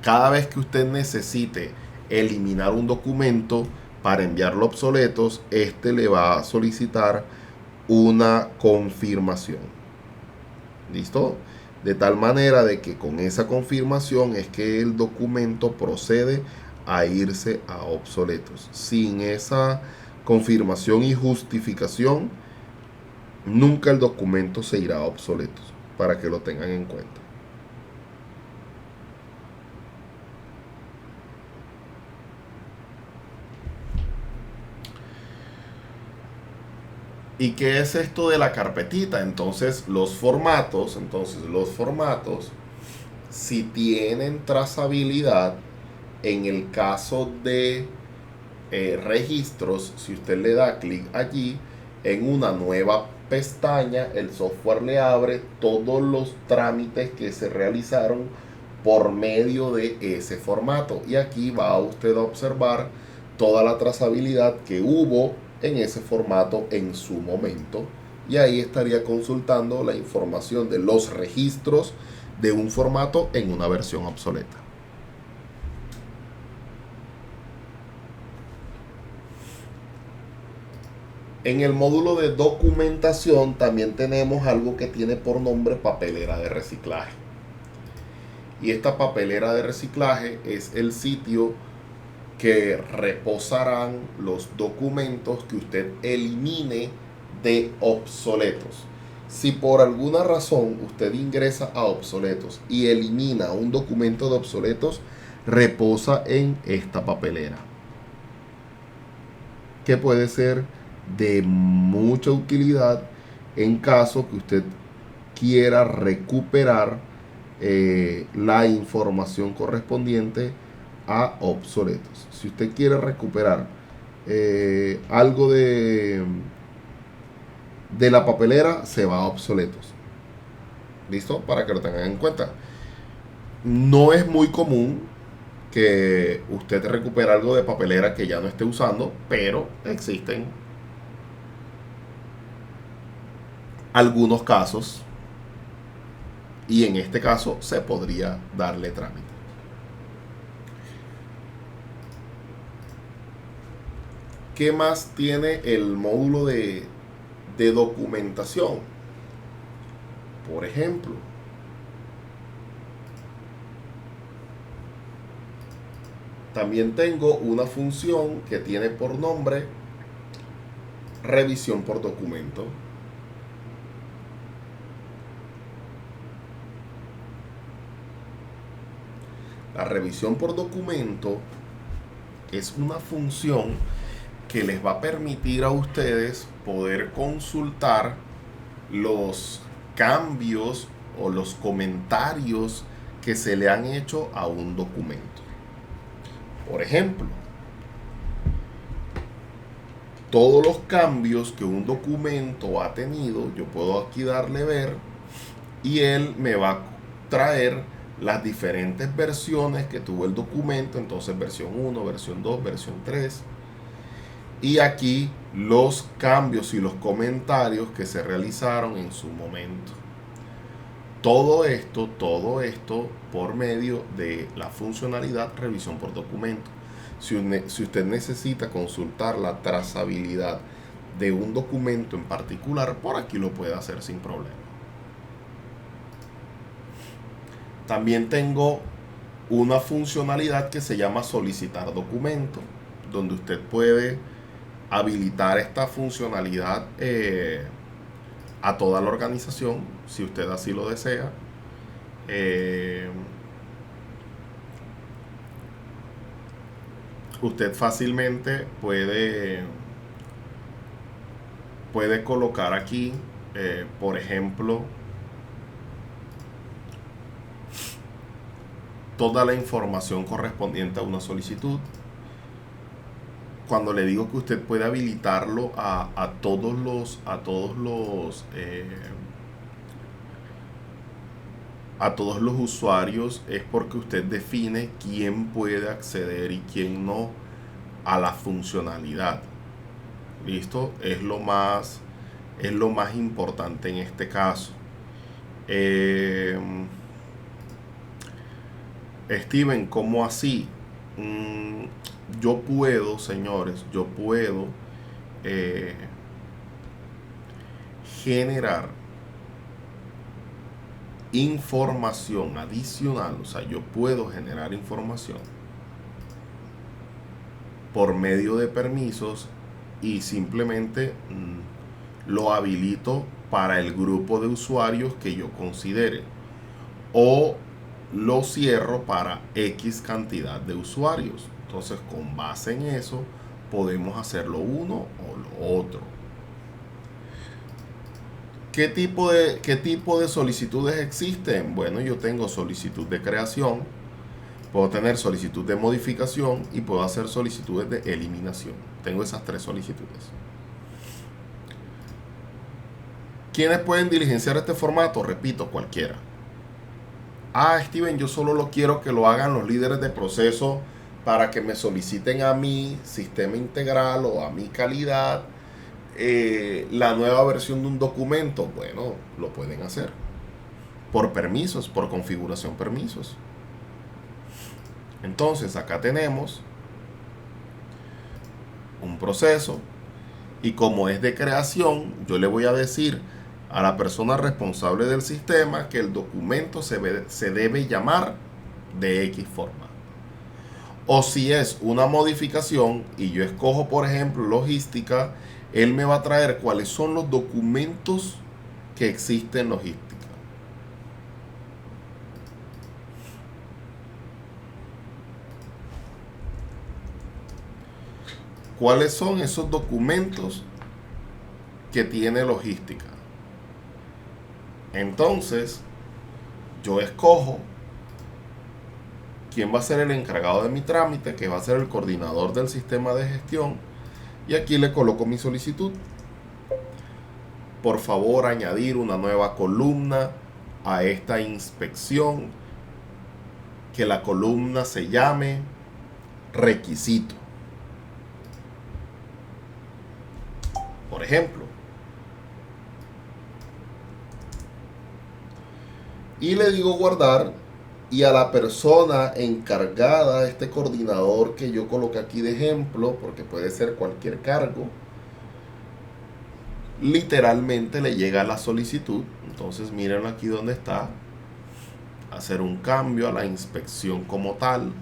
Cada vez que usted necesite eliminar un documento para enviarlo obsoletos, este le va a solicitar una confirmación. ¿Listo? De tal manera de que con esa confirmación es que el documento procede a irse a obsoletos. Sin esa confirmación y justificación, nunca el documento se irá a obsoletos, para que lo tengan en cuenta. ¿Y qué es esto de la carpetita? Entonces los formatos, si tienen trazabilidad, en el caso de registros, si usted le da clic allí, en una nueva pestaña, el software le abre todos los trámites que se realizaron por medio de ese formato. Y aquí va usted a observar toda la trazabilidad que hubo en ese formato en su momento. Y ahí estaría consultando la información de los registros de un formato en una versión obsoleta. En el módulo de documentación también tenemos algo que tiene por nombre papelera de reciclaje. Y esta papelera de reciclaje es el sitio que reposarán los documentos que usted elimine de obsoletos. Si por alguna razón usted ingresa a obsoletos y elimina un documento de obsoletos, reposa en esta papelera, que puede ser de mucha utilidad en caso que usted quiera recuperar la información correspondiente a obsoletos. Si usted quiere recuperar algo de la papelera, se va a obsoletos. ¿Listo? Para que lo tengan en cuenta. No es muy común que usted recupere algo de papelera que ya no esté usando, pero existen algunos casos y en este caso se podría darle trámite. ¿Qué más tiene el módulo de documentación? Por ejemplo, también tengo una función que tiene por nombre revisión por documento. La revisión por documento es una función que les va a permitir a ustedes poder consultar los cambios o los comentarios que se le han hecho a un documento. Por ejemplo, todos los cambios que un documento ha tenido, yo puedo aquí darle ver y él me va a traer las diferentes versiones que tuvo el documento. Entonces versión 1, versión 2, versión 3. Y aquí los cambios y los comentarios que se realizaron en su momento. Todo esto por medio de la funcionalidad revisión por documento. Si usted necesita consultar la trazabilidad de un documento en particular, por aquí lo puede hacer sin problema. También tengo una funcionalidad que se llama solicitar documento, donde usted puede habilitar esta funcionalidad a toda la organización, si usted así lo desea. Usted fácilmente puede colocar aquí, por ejemplo, toda la información correspondiente a una solicitud. Cuando le digo que usted puede habilitarlo a todos los usuarios, es porque usted define quién puede acceder y quién no a la funcionalidad. ¿Listo? Es lo más importante en este caso. Steven, ¿cómo así? Yo puedo, señores, generar información adicional. O sea, yo puedo generar información por medio de permisos y simplemente lo habilito para el grupo de usuarios que yo considere, o lo cierro para X cantidad de usuarios. Entonces, con base en eso, podemos hacer lo uno o lo otro. ¿Qué tipo de solicitudes existen? Bueno, yo tengo solicitud de creación, puedo tener solicitud de modificación y puedo hacer solicitudes de eliminación. Tengo esas tres solicitudes. ¿Quiénes pueden diligenciar este formato? Repito, cualquiera. Steven, yo solo lo quiero que lo hagan los líderes de proceso para que me soliciten a mi sistema integral o a mi calidad la nueva versión de un documento. Bueno, lo pueden hacer por permisos, por configuración permisos. Entonces acá tenemos un proceso y como es de creación, yo le voy a decir a la persona responsable del sistema que el documento se debe llamar de X forma. O si es una modificación y yo escojo, por ejemplo, logística, él me va a traer cuáles son los documentos que existen en logística. ¿Cuáles son esos documentos que tiene logística? Entonces, yo escojo quién va a ser el encargado de mi trámite, que va a ser el coordinador del sistema de gestión, y aquí le coloco mi solicitud. Por favor, añadir una nueva columna a esta inspección, que la columna se llame requisito. Por ejemplo. Y le digo guardar, y a la persona encargada, este coordinador que yo coloqué aquí de ejemplo, porque puede ser cualquier cargo, literalmente le llega la solicitud. Entonces miren aquí donde está, hacer un cambio a la inspección como tal,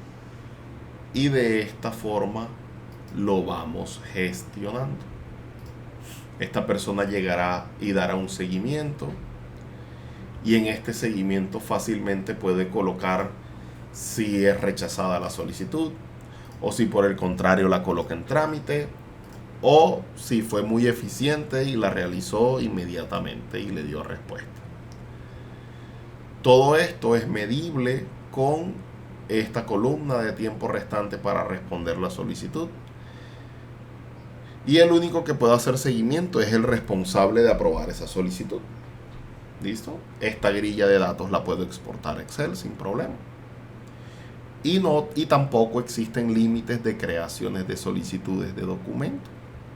y de esta forma lo vamos gestionando. Esta persona llegará y dará un seguimiento, y en este seguimiento fácilmente puede colocar si es rechazada la solicitud, o si por el contrario la coloca en trámite, o si fue muy eficiente y la realizó inmediatamente y le dio respuesta. Todo esto es medible con esta columna de tiempo restante para responder la solicitud. Y el único que puede hacer seguimiento es el responsable de aprobar esa solicitud. ¿Listo? Esta grilla de datos la puedo exportar a Excel sin problema. Y tampoco existen límites de creaciones de solicitudes de documento.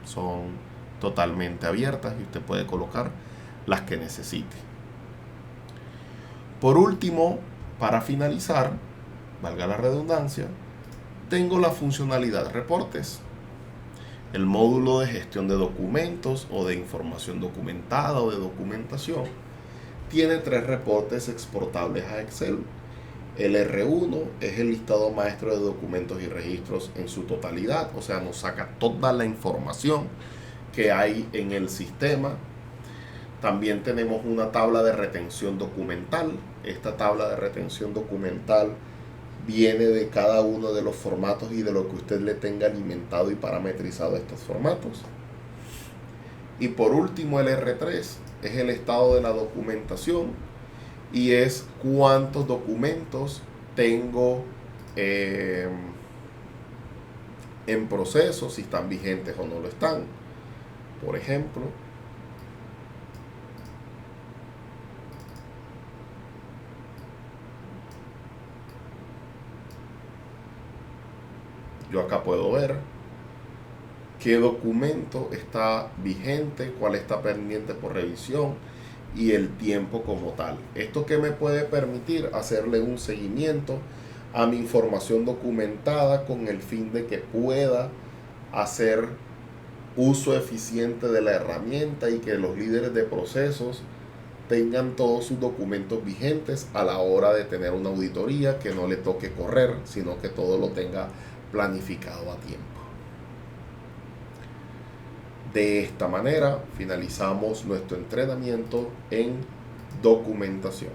Son totalmente abiertas y usted puede colocar las que necesite. Por último, para finalizar, valga la redundancia, tengo la funcionalidad reportes. El módulo de gestión de documentos o de información documentada o de documentación tiene 3 reportes exportables a Excel. El R1 es el listado maestro de documentos y registros en su totalidad, o sea, nos saca toda la información que hay en el sistema. También tenemos una tabla de retención documental. Esta tabla de retención documental viene de cada uno de los formatos y de lo que usted le tenga alimentado y parametrizado a estos formatos. Y por último, el R3 es el estado de la documentación y es cuántos documentos tengo en proceso, si están vigentes o no lo están. Por ejemplo, yo acá puedo ver qué documento está vigente, cuál está pendiente por revisión y el tiempo como tal. Esto que me puede permitir hacerle un seguimiento a mi información documentada con el fin de que pueda hacer uso eficiente de la herramienta y que los líderes de procesos tengan todos sus documentos vigentes a la hora de tener una auditoría, que no le toque correr, sino que todo lo tenga planificado a tiempo. De esta manera finalizamos nuestro entrenamiento en documentación.